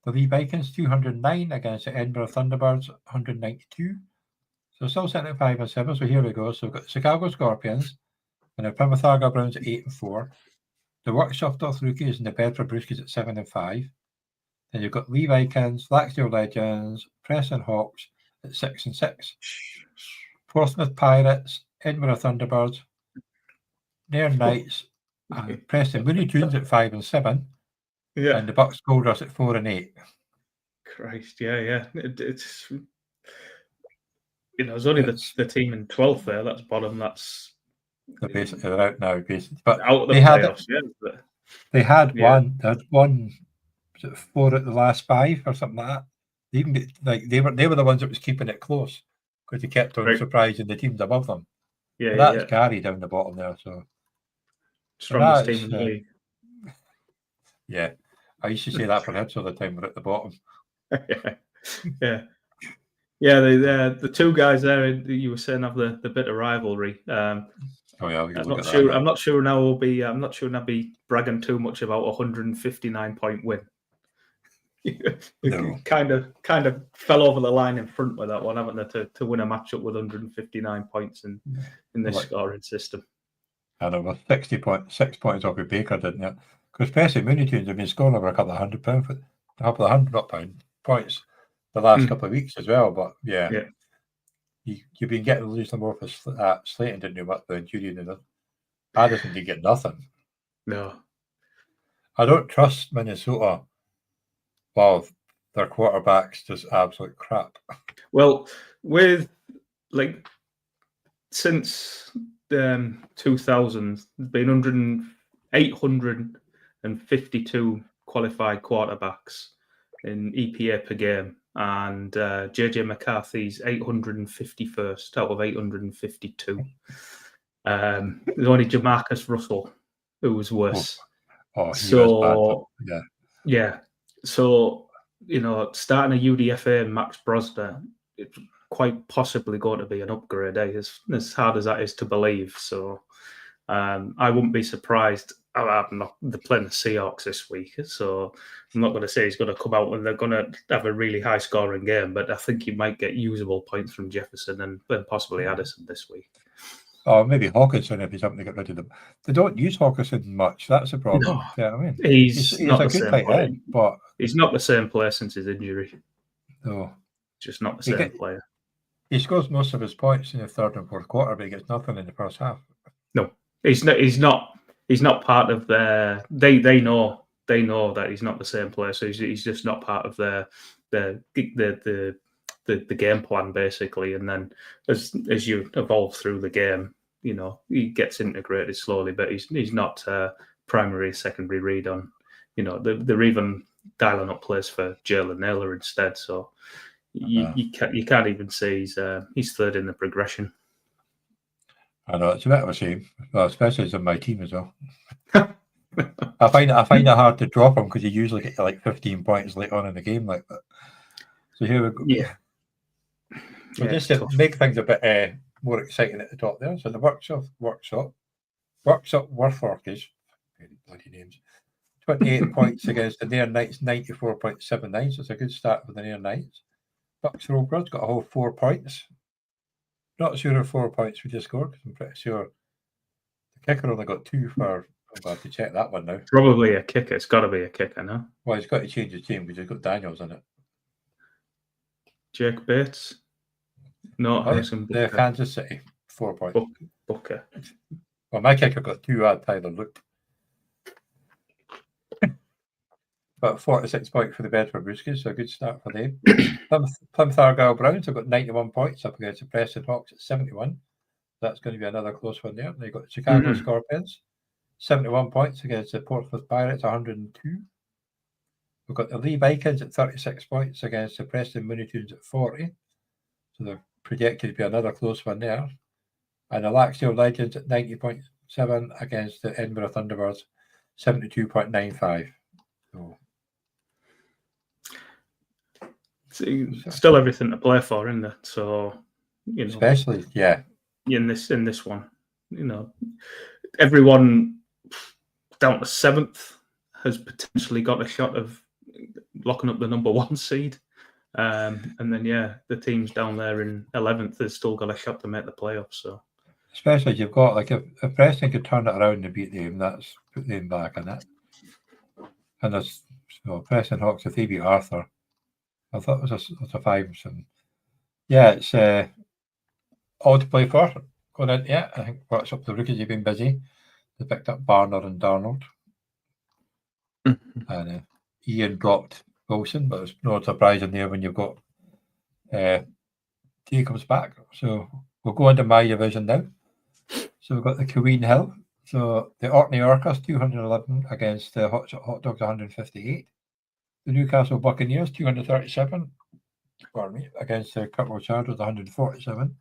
The Lee Vikings, 209 against the Edinburgh Thunderbirds, 192. So still sitting at 5 and 7. So here we go. So we've got the Chicago Scorpions and the Plymouth Argyle Browns at 8 and 4. The Workshop of Rookies and the Bedford Brewskis at 7 and 5. Then you've got Lee Vikings, Laxdale Legends, Preston Hawks at 6 and 6. Portsmouth Pirates, Edinburgh Thunderbirds, Nairn Knights, and Preston Looney Tunes at 5 and 7. Yeah. And the Bucks Golders at 4 and 8. Christ, yeah. It's it's only the team in 12th there. That's bottom. That's they're out now, basically. But out of the playoffs. They had one. They had one. Was it 4 at the last 5 or something like that? They even they were the ones that was keeping it close because they kept on surprising the teams above them. Yeah, that's Gary down the bottom there. So strongest team in the league. Yeah, I used to say that for Hibs all the time. We're at the bottom. The two guys there you were saying have the bit of rivalry. I'm not sure now we'll be. I'm not sure I'll be bragging too much about a 159-point win. Kind of fell over the line in front with that one, haven't they? To win a matchup with 159 points in this scoring system. I know, 6 points off with Baker, didn't it? Because Preston Looney Tunes have been scoring over a couple of £100 points the last couple of weeks as well. But you've been getting losing more for Slayton didn't do much the Julian and Addison didn't get nothing. No, I don't trust Minnesota. Well, their quarterback's just absolute crap. Well, with since 2000, been 852 qualified quarterbacks in EPA per game, and JJ McCarthy's 851st out of 852. There's only Jamarcus Russell who was worse. He was bad. Yeah. So, starting a UDFA and Max Brosner, it's quite possibly going to be an upgrade, as hard as that is to believe. So I wouldn't be surprised. I'm not playing the Seahawks this week, so I'm not going to say he's going to come out and they're going to have a really high scoring game, but I think he might get usable points from Jefferson and possibly Addison this week. Oh, maybe Hawkinson if he's something to get rid of them. They don't use Hawkinson much. That's a problem. No, yeah, I mean, he's not a the good same tight player. end, but he's not the same player since his injury. No, just not the same player. He scores most of his points in the third and fourth quarter, but he gets nothing in the first half. No, he's not part of their. They know that he's not the same player, so he's just not part of the game plan basically. And then as you evolve through the game, he gets integrated slowly, but he's not primary, secondary read on. They're even dialing up plays for Jalen Naylor instead. So you can't even say he's third in the progression. I know, it's a bit of a shame, especially as in my team as well. I find it hard to drop him because you usually get like 15 points late on in the game like that. So here we go. Yeah. So just to make things a bit more exciting at the top there. So the Workshop Worthworkers, bloody names, 28 points against the Nairn Knights, 94.79. So it's a good start for the Nairn Knights. Bucks Rovers got a whole 4 points. Not sure if 4 points we just scored because I'm pretty sure The kicker only got 2 for. I'm going to have to check that one now. Probably a kicker. It's got to be a kicker, no? Well, he's got to change his team because he's got Daniels in it. Jake Bates. No, Harrison Booker. Kansas City, 4 points. Booker. Well, my kicker got 2 at Tyler Luke. But 46 points for the Bedford Brewskis, so a good start for them. Plymouth Argyle Browns have got 91 points up against the Preston Hawks at 71. That's going to be another close one there. They've got the Chicago Scorpions, 71 points against the Portsmouth Pirates, 102. We've got the Lee Vikings at 36 points against the Preston Mooneytoons at 40. So they're projected to be another close one there. And the Laxdale Legends at 90.7 against the Edinburgh Thunderbirds, 72.95. So still everything to play for, isn't it? So, you know, especially in this one, you know, everyone down to 7th has potentially got a shot of locking up the number 1 seed, and then the teams down there in 11th has still got a shot to make the playoffs. So, especially you've got like if Preston could turn it around and beat them, that's put them back in it. And there's Preston Hawks if they beat Arthur. I thought it was a 5. And it's all to play for going in. Yeah, I think what's up the rookies have been busy. They picked up Barnard and Darnold. And Ian dropped Wilson, but it's no surprise in there when you've got T comes back. So we'll go into my division now. So we've got the Queen Hill. So the Orkney Orcas 211 against the Hot Dogs 158. The Newcastle Buccaneers 237 against the Kirkwall Chargers 147.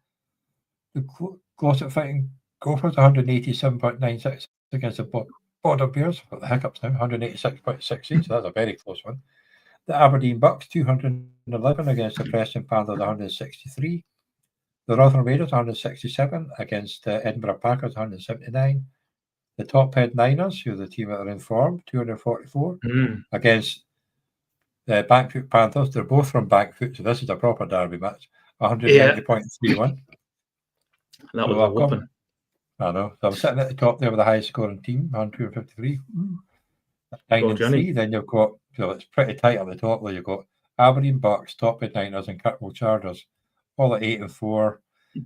The Glossop Fighting Gophers 187.96 against the Border Bears. Got the hiccups now, 186.68, so that's a very close one. The Aberdeen Bucks 211 against the Preston Panthers 163. The Rotherham Raiders 167 against the Edinburgh Packers 179. The Top Head Niners, who are the team that are in form, 244 against the Bankfoot Panthers. They're both from Bankfoot, so this is a proper derby match. 190.31. That was a whooping. I know. So I'm sitting at the top there with the highest scoring team, 153. 9-3. Then you've got, so it's pretty tight at the top there. You've got Aberdeen Bucks, Top Head Niners, and Kirkwall Chargers, all at 8-4.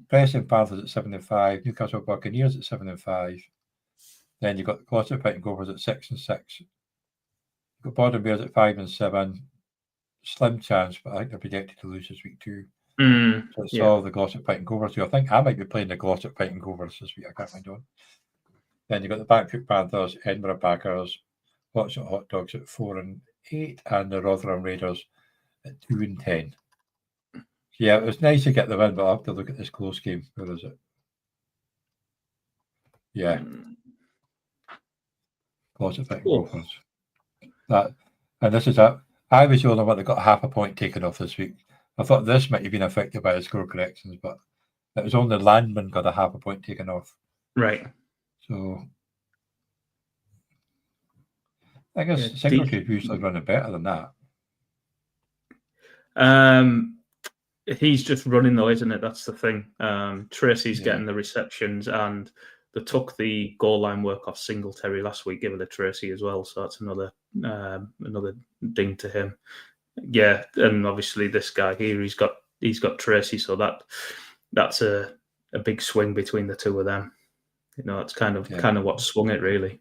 Preston Panthers at 7-5. Newcastle Buccaneers at 7-5. Then you've got the Glossop Fighting Gophers at 6-6. You've got Bodden Bears at 5-7. Slim chance, but I think they're projected to lose this week too. So it's all the Glossop Fighting Gophers. So I think I might be playing the Glossop Fighting Gophers this week. I can't find on. Then you've got the Bankfoot Panthers, Edinburgh Packers, Hot Dogs at 4-8, and the Rotherham Raiders at 2-10. So yeah, it was nice to get the win, but I'll have to look at this close game. Where is it? Yeah. Glossop Fighting Gophers. And this is that. I was the only one that got half a point taken off this week. I thought this might have been affected by the score corrections, but it was only Landman got a half a point taken off. Right. So I guess Singletree usually running better than that. He's just running though, isn't it? That's the thing. Tracy's getting the receptions, and they took the goal line work off Singletary last week, given to Tracy as well. So that's another ding to him. Yeah, and obviously this guy here, he's got Tracy, so that's a big swing between the two of them. You know, it's kind of what swung it really.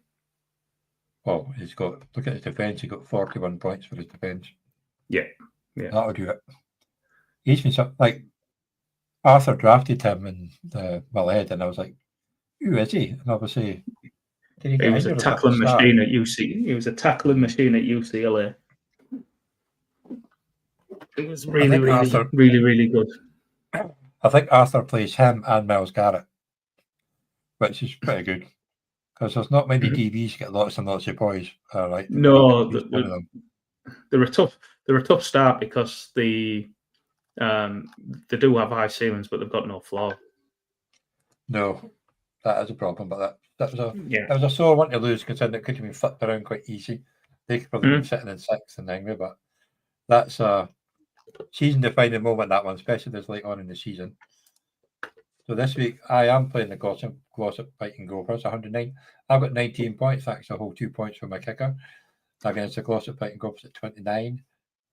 Well, look at his defence. He got 41 points for his defence. Yeah. That'll do it. He's been like Arthur drafted him in the Malhead, and I was like, who is he? And obviously, he was a tackling machine at UC. He was a tackling machine at UCLA. It was really good. I think Arthur plays him and Miles Garrett, which is pretty good because there's not many DBs get lots and lots of poise. No, they're a tough start because they do have high ceilings, but they've got no floor. No, that is a problem. But that was a sore one to lose, considering it could have been flipped around quite easy. They could probably be sitting in 6th and angry, but that's a season-defining moment. That one, especially this late on in the season. So this week I am playing the Glossop Viking Gophers, 109. I've got 19 points, thanks to a whole 2 points for my kicker against the Glossop Viking Gophers at 29.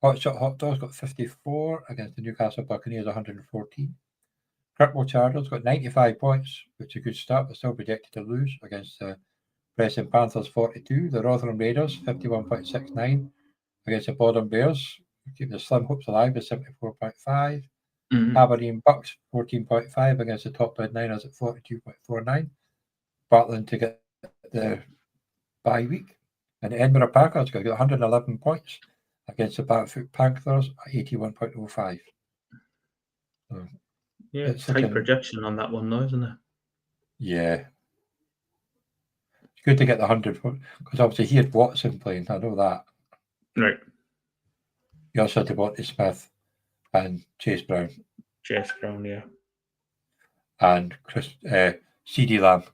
Hotshot Hot Dogs got 54 against the Newcastle Buccaneers, 114. Kirkwall Chargers got 95 points, which is a good start, but still projected to lose against the Preston Panthers, 42. The Rotherham Raiders, 51.69 against the Bodom Bears, keeping the slim hopes alive with 74.5. Aberdeen Bucks, 14.5 against the top bid Niners at 42.49. Bartland to get the bye week. And the Edinburgh Packers got 111 points against the Batfoot Panthers at 81.05. So it's tight projection on that one, though, isn't it? Yeah. It's good to get the 100, because obviously he had Watson playing, I know that. Right. You also had Devontae Smith and Chase Brown. Chase Brown, yeah. And CD Lamb.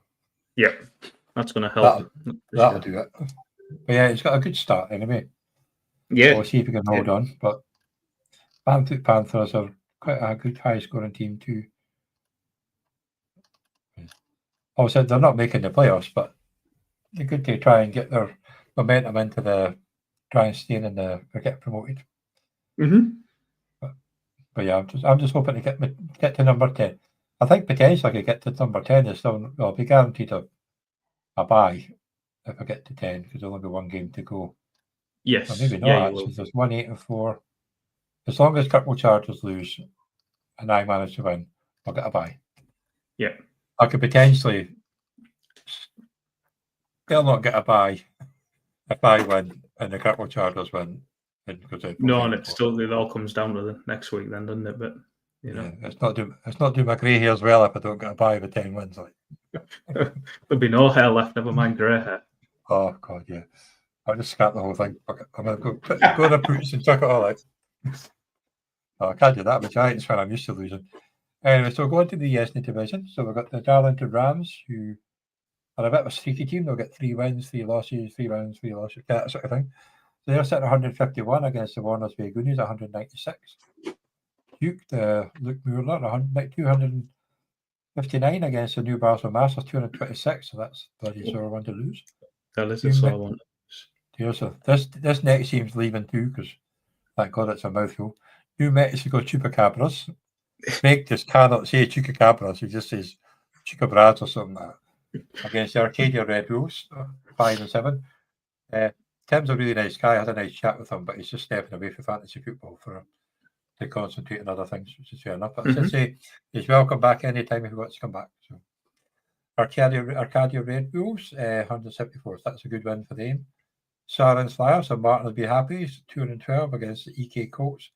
Yep. That's going to help. That'll do it. But yeah, it's got a good start anyway. Yeah. We'll see if we can hold on. But Batfoot Panthers are quite a good high scoring team too. Also, they're not making the playoffs, but they're good to try and get their momentum into the try and stay in or get promoted. But yeah, I'm just hoping to get to number 10. I think potentially I could get to number 10. Is still I'll be guaranteed a bye if I get to 10 because there'll only be one game to go. Yes, or maybe not actually. There's 1, 8, and 4. As long as Kirkwall Chargers lose and I manage to win, I'll get a bye. Yeah, I could potentially. They'll not get a bye if I win and the Kirkwall Chargers win. No, and it all comes down to the next week then, doesn't it? But you know, it's not doing my grey hairs well if I don't get a bye with 10 wins. There'll be no hair left, never mind grey hair. Oh God, yeah. I'll just scrap the whole thing. I'm gonna go to the boots and chuck it all out. I can't do that with Giants when I'm used to losing. Anyway, so going to the Yesney division. So we've got the Darlington Rams, who are a bit of a streaky team. They'll get 3 wins, 3 losses, 3 wins, 3 losses, that sort of thing. So they're sitting 151 against the Warners Bay Goonies, 196. Duke, the Luke Mueller, 259 against the New Barcelona Masters, 226. So that's a bloody sore one to lose. That is a sore one. So this next team's leaving too, because thank God it's a mouthful. New Mexico Chupacabras. Meg just cannot say Chupacabras, he just says Chupacabras or something like that. Against the Arcadia Red Bulls, 5 and 7. Tim's a really nice guy. I had a nice chat with him, but he's just stepping away from fantasy football to concentrate on other things, which is fair enough. But I should say he's welcome back anytime if he wants to come back. So Arcadia Red Bulls, 174. So that's a good win for them. Sarans Flyers, so Martin will be happy. He's 212 against the EK Colts,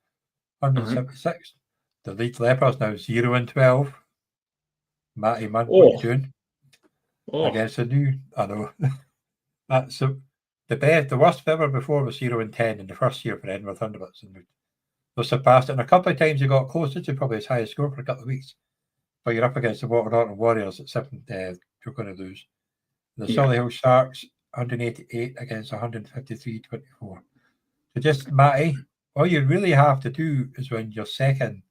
176. The Leeds Lepers now 0-12. Matty Munn, what are you doing? Against the new, I know. That's the worst ever before was 0-10 in the first year for Edinburgh Thunderbirds. And they surpassed it. And a couple of times they got closer to probably his highest score for a couple of weeks. But you're up against the Waterton Warriors at 7, you're going to lose. The Solihull Sharks, 188 against 153-24. So just, Matty, all you really have to do is win your second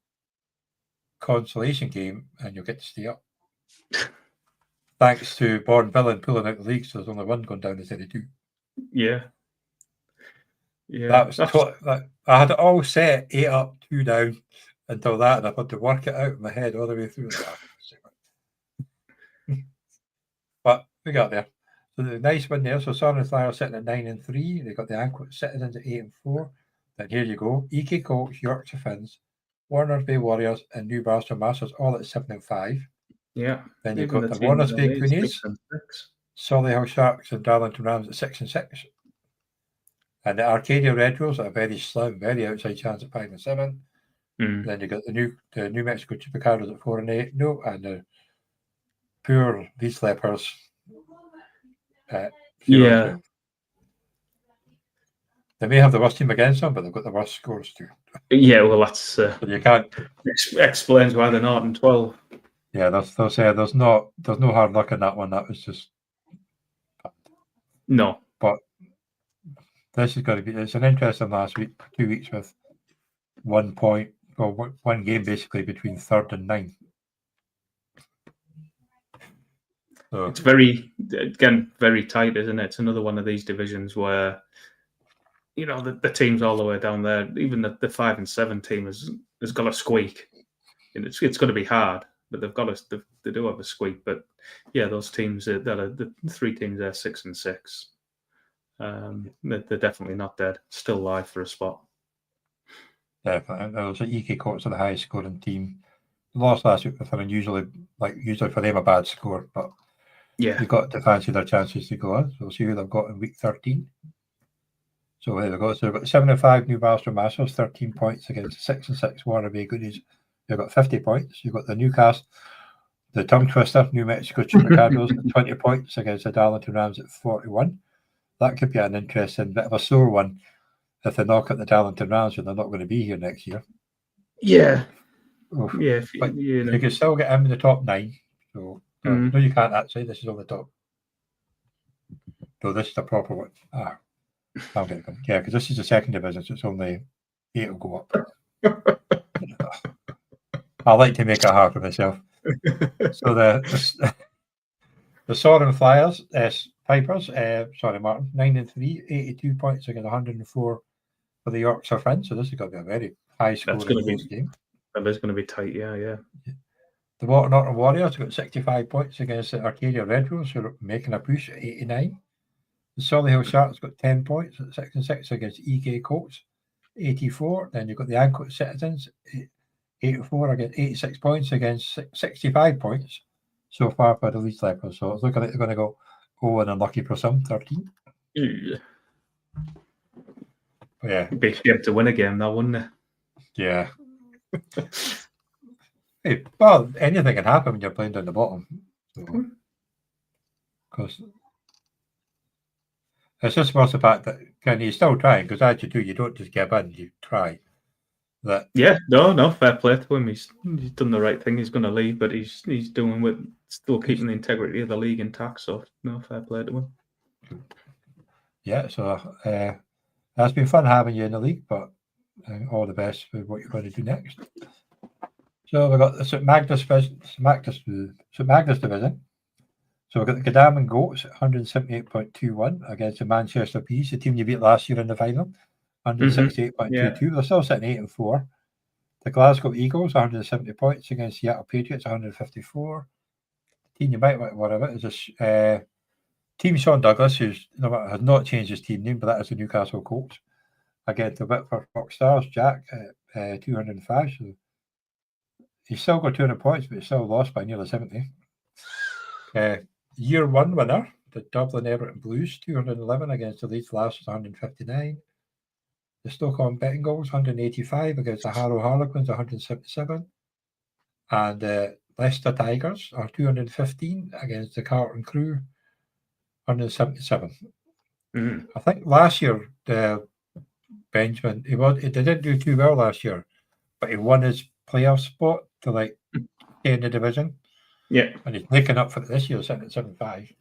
consolation game and you'll get to stay up. Thanks to Bourne-Villain pulling out the league, so there's only one going down instead of 2. Yeah. That was I had it all set 8 up, 2 down until that, and I had to work it out in my head all the way through. But we got there. So the nice win there. So Southern Flyers sitting at 9 and 3. They got the Anklet Citizens at 8 and 4. Then here you go. EK Colts, Yorkshire Finns, Warners Bay Warriors, and New Barcelona Masters all at 7 and 5. Yeah. Then you've got the Warners Bay Queenies, Solihull Sharks, and Darlington Rams at 6 and 6. And the Arcadia Red Bulls are a very slim, very outside chance at 5 and 7. Then you got the New Mexico Chupacabras at 4 and 8. No, and the poor Leeds Lepers at 0 and 12. They may have the worst team against them, but they've got the worst scores too. Yeah, well, that's so you can't explains why they're not in 12. Yeah, there's no hard luck in that one. That was just no. But this is going to be. It's an interesting last week, 2 weeks with 1 point, well, one game basically between 3rd and 9th. So it's very tight, isn't it? It's another one of these divisions where, you know, the teams all the way down there, even the 5 and 7 team has got a squeak. And it's going to be hard, but they do have a squeak. But yeah, those teams that are the 3 teams there, 6 and 6. They're definitely not dead. Still live for a spot. Definitely. There was EK Courts are the highest scoring team. Lost last week with an usually for them a bad score, but yeah, you've got to fancy their chances to go on. So we'll see who they've got in week 13. So there we go. So they've got 7 and 5 Newcastle Masters, 13 points against 6 and 6 Waterbury Goodies. They've got 50 points. You've got the Newcastle, the Tongue Twister, New Mexico Chupacados at 20 points against the Darlington Rams at 41. That could be an interesting bit of a sore one if they knock out the Darlington Rams and they're not going to be here next year. Yeah. Oof. Yeah, but you can still get him in the top 9. So no, you can't actually. This is on the top. So this is the proper one. I'll get it. Yeah, because this is the second division, so it's only 8 will go up. I like to make it hard for myself. So the Soaring Flyers, Pipers, sorry, Martin, 9 and 3, 82 points against 104 for the Yorkshire Friends. So this is going to be a very high scoring game. That is going to be tight, yeah. The Norton Warriors got 65 points against the Arcadia Red Rose, who are making a push at 89. The Solihull Sharks got 10 points at 6 and 6 against EK Colts, 84. Then you've got the Ancoats Citizens, 84 against 86 points against 65 points so far for the Leeds Leopards. So it's looking like they're going to go and unlucky for some, 13. Yeah. But yeah. It'd be a shame to win a game now, wouldn't it? Yeah. Hey, well, anything can happen when you're playing down the bottom. Because it's just worth the fact that you're still trying, because as you do, you don't just give in, you try. That no, fair play to him. He's done the right thing. He's going to leave, but he's doing with still keeping the integrity of the league intact. So no, fair play to him. Yeah, so it's been fun having you in the league, but all the best for what you're going to do next. So we've got the St Magnus division. So we've got the Godalming Goats at 178.21 against the Manchester Peas, the team you beat last year in the final, 168.22. They're still sitting 8 and 4. The Glasgow Eagles, 170 points against Seattle Patriots, 154. The team you might want to worry about is this Team Sean Douglas, who's has not changed his team name, but that is the Newcastle Colts. Against the Whitford Rockstars, Jack at 205. So he's still got 200 points, but he's still lost by nearly 70. Year 1 winner, the Dublin Everton Blues, 211 against the Leeds Lancers, 159. The Stockholm Betting Goals, 185 against the Harrow Harlequins, 177. And Leicester Tigers are 215 against the Carlton Crew, 177. I think last year, Benjamin, they didn't do too well last year, but he won his playoff spot to stay in the division. Yeah. And he's making up for it this year, sitting at 7-5.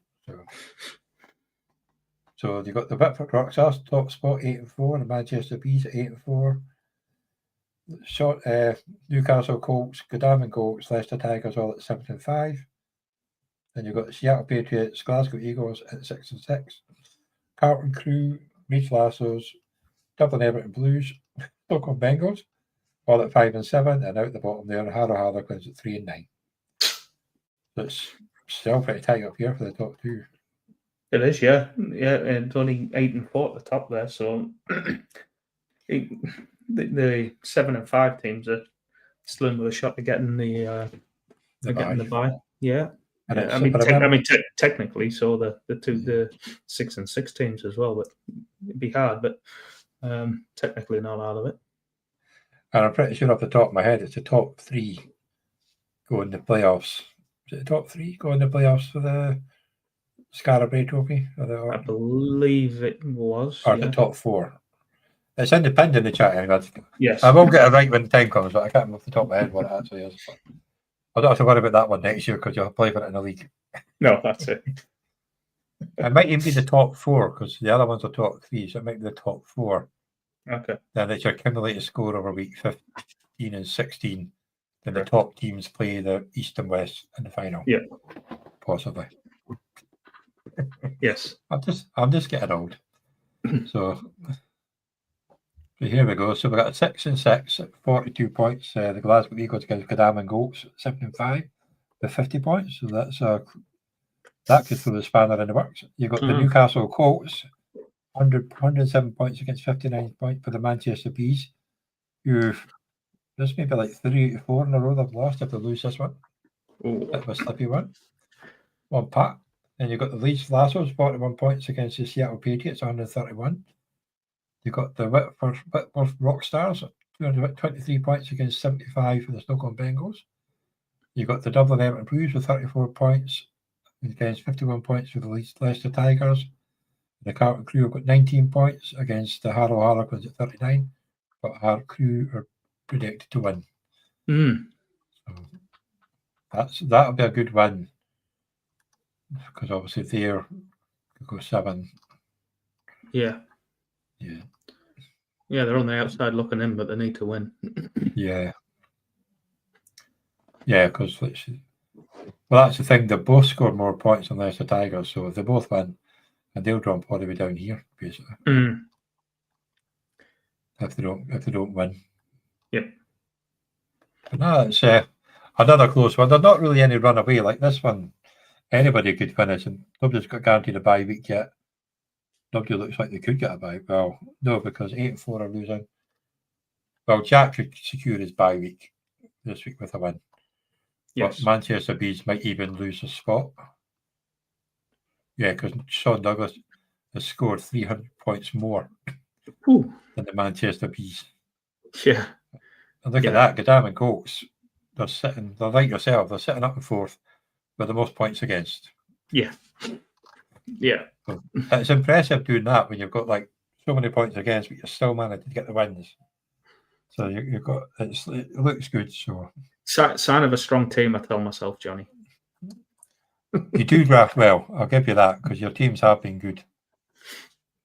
So you've got the Whitford Rockstars, top spot, 8 and 4, and the Manchester Bees at 8 and 4. Newcastle Colts, Godalming Goats, Leicester Tigers all at 7 and 5. Then you've got the Seattle Patriots, Glasgow Eagles at 6 and 6. Carlton Crew, Leeds Lassos, Dublin Everton Blues, Stockholm Bengals, all at 5 and 7, and out the bottom there, Harrow Harlequins at 3 and 9. So it's still pretty tight up here for the top 2. It is, yeah. It's only 8 and 4 at the top there, so the 7 and 5 teams are still in with a shot of getting the bye. Yeah. Technically, so the 6 and 6 teams as well, but it'd be hard, but technically not out of it. And I'm pretty sure off the top of my head, it's the top 3 go in the playoffs. Is it the top 3 go in the playoffs for the Scarborough Trophy? I believe it was. Or the top 4. It's independent in the chat, anyway. Yes. I won't get it right when the time comes, but I can't remember off the top of my head what it actually is. But I don't have to worry about that one next year because you'll play for it in the league. No, that's it. It might even be the top 4 because the other ones are top 3, so it might be the top 4. Okay. Then it's your cumulative score over week 15 and 16. Then the top teams play the East and West in the final. Yeah. Possibly. Yes. I'm just getting old. So here we go. So we got 6 and 6 at 42 points. The Glasgow Eagles against Godalming Goats 7 and 5 with 50 points. So that could throw the spanner in the works. You got the Newcastle Colts 107 points against 59 points for the Manchester Bees. This may be like 3 to 4 in a row they've lost if they lose this one. Bit of a slippy one. One pat. Then you've got the Leeds Lassos 41 points against the Seattle Patriots 131. You've got the Whitworth Rockstars 223 points against 75 for the Stockholm Bengals. You've got the Dublin Everton Blues with 34 points against 51 points for the Leicester Tigers. The Carlton Crew have got 19 points against the Harrow Harlequins at 39, but our Crew are predicted to win. So that'll be a good win because obviously they're go 7. Yeah, they're on the outside looking in, but they need to win. Yeah, because that's the thing. They both scored more points than Leicester Tigers, so if they both win, and they'll drop all the way down here, basically. If they don't win. Yep. But no, it's another close one. There's not really any runaway like this one. Anybody could finish, and nobody's got guaranteed a bye week yet. Nobody looks like they could get a bye. Well, no, because 8 and 4 are losing. Well, Jack could secure his bye week this week with a win. Yes. But Manchester Bees might even lose a spot. Yeah, because Sean Douglas has scored 300 points more than the Manchester Bees. Yeah. And look at that, Godalming Colts. They're like yourself, they're sitting up in 4th with the most points against. Yeah. Yeah. So it's impressive doing that when you've got like so many points against, but you're still managing to get the wins. So you've got it looks good. So sign of a strong team, I tell myself, Johnny. You do draft well, I'll give you that, because your teams have been good.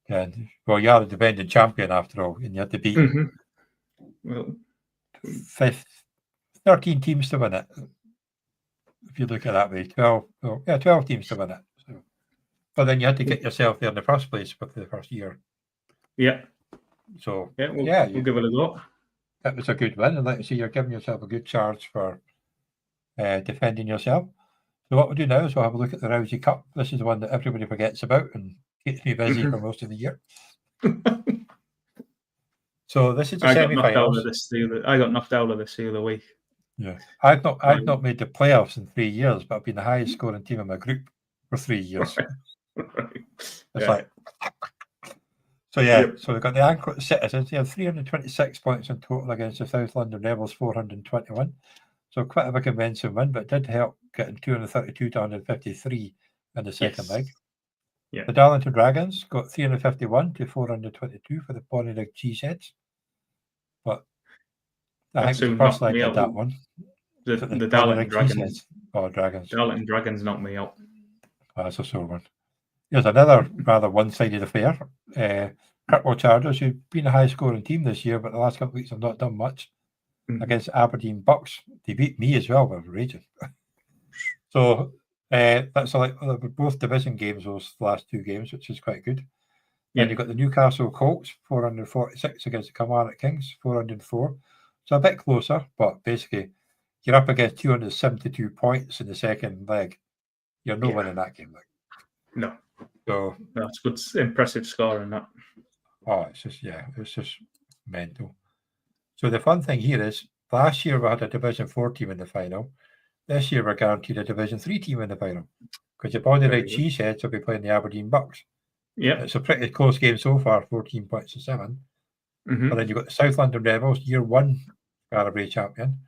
And well, you are the defending champion after all, and you had to beat 13 teams to win it. If you look at it that way, 12 teams to win it. So, but then you had to get yourself there in the first place with the first year. Yeah. So we'll give it a go. That was a good win, and like I say, you're giving yourself a good charge for defending yourself. So what we'll do now is we'll have a look at the Rousey Cup. This is the one that everybody forgets about and keeps me busy for most of the year. So this is the semi-finals. I got knocked out of this the other week. Yeah, I've not made the playoffs in 3 years, but I've been the highest scoring team in my group for 3 years. It's like. So so we've got the Anchorage Citizens. They have 326 points in total against the South London Rebels 421. So quite a convincing win, but it did help getting 232 to 153 in the second leg. Yeah. The Darlington Dragons got 351 to 422 for the Bonnie Cheeseheads. But I think the first leg did that one. The Darlington Dragons. Dragons. Darlington Dragons knocked me out. That's a sore one. Here's another rather one-sided affair. Kirkwall Chargers, who've been a high-scoring team this year, but the last couple of weeks have not done much. Against Aberdeen Bucks. They beat me as well with raging. So that's like both division games, those last 2 games, which is quite good. Then you've got the Newcastle Colts, 446 against the Kilmarnock Kings, 404. So a bit closer, but basically you're up against 272 points in the second leg. You're no winning that game. No. So that's good, impressive score in that. Oh, it's just mental. So the fun thing here is, last year we had a Division 4 team in the final. This year we're guaranteed a Division 3 team in the final, because your Bonnie Cheeseheads will be playing the Aberdeen Bucks. Yeah, it's a pretty close game so far, 14 points to 7. But then you've got the South London Rebels, year 1 Garabray champion.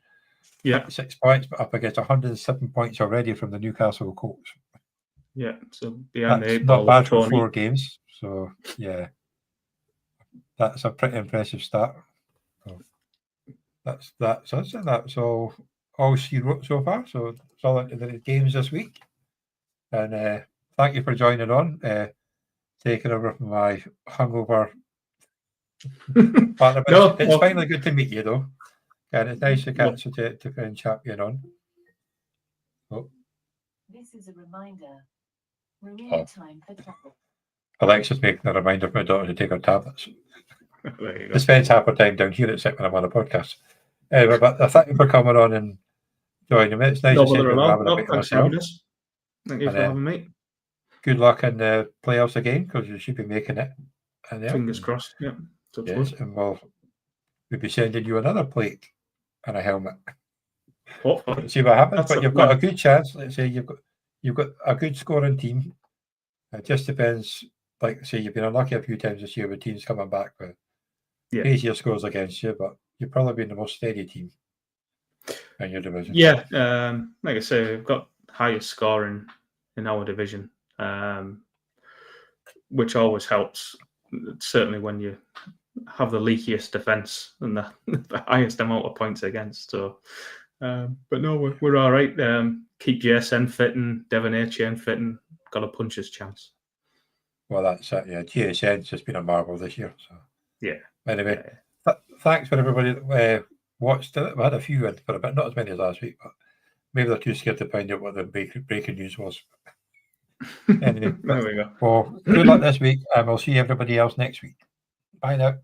6 points, but up against 107 points already from the Newcastle Colts. Yeah, so behind that's the 8 not bad for 4 games. So yeah, that's a pretty impressive start. So that's all she wrote so far. So it's all into the games this week. And thank you for joining on, taking over from my hungover partner. It's finally good to meet you, though. And it's nice to catch you to kind of chat you on. This is a reminder. Alexa's making a reminder for my daughter to take her tablets. She spends half her time down here at SIP when I'm on a podcast. Anyway, but I thank you for coming on and joining me. It's nice to see you having a bit of myself. Thank you for having me. Good luck in the playoffs again, because you should be making it. Fingers crossed. Yeah. Yes, and we'll be sending you another plate and a helmet. Hopefully. See what happens. But you've got a good chance. Let's say you've got a good scoring team. It just depends. Like say, you've been unlucky a few times this year with teams coming back with easier scores against you, but you've probably been the most steady team in your division. Yeah, like I say, we've got highest scoring in our division, which always helps. Certainly when you have the leakiest defence and the highest amount of points against. So, but no, we're all right. Keep GSN fit and Devon HN fit and got a puncher's chance. Well, that's it. Yeah, GSN's just been a marvel this year. So yeah. Anyway, thanks for everybody that watched it. We had a few in for a bit, not as many as last week, but maybe they're too scared to find out what the breaking news was. Anyway, there we go. Well, good luck this week, and we'll see everybody else next week. Bye now.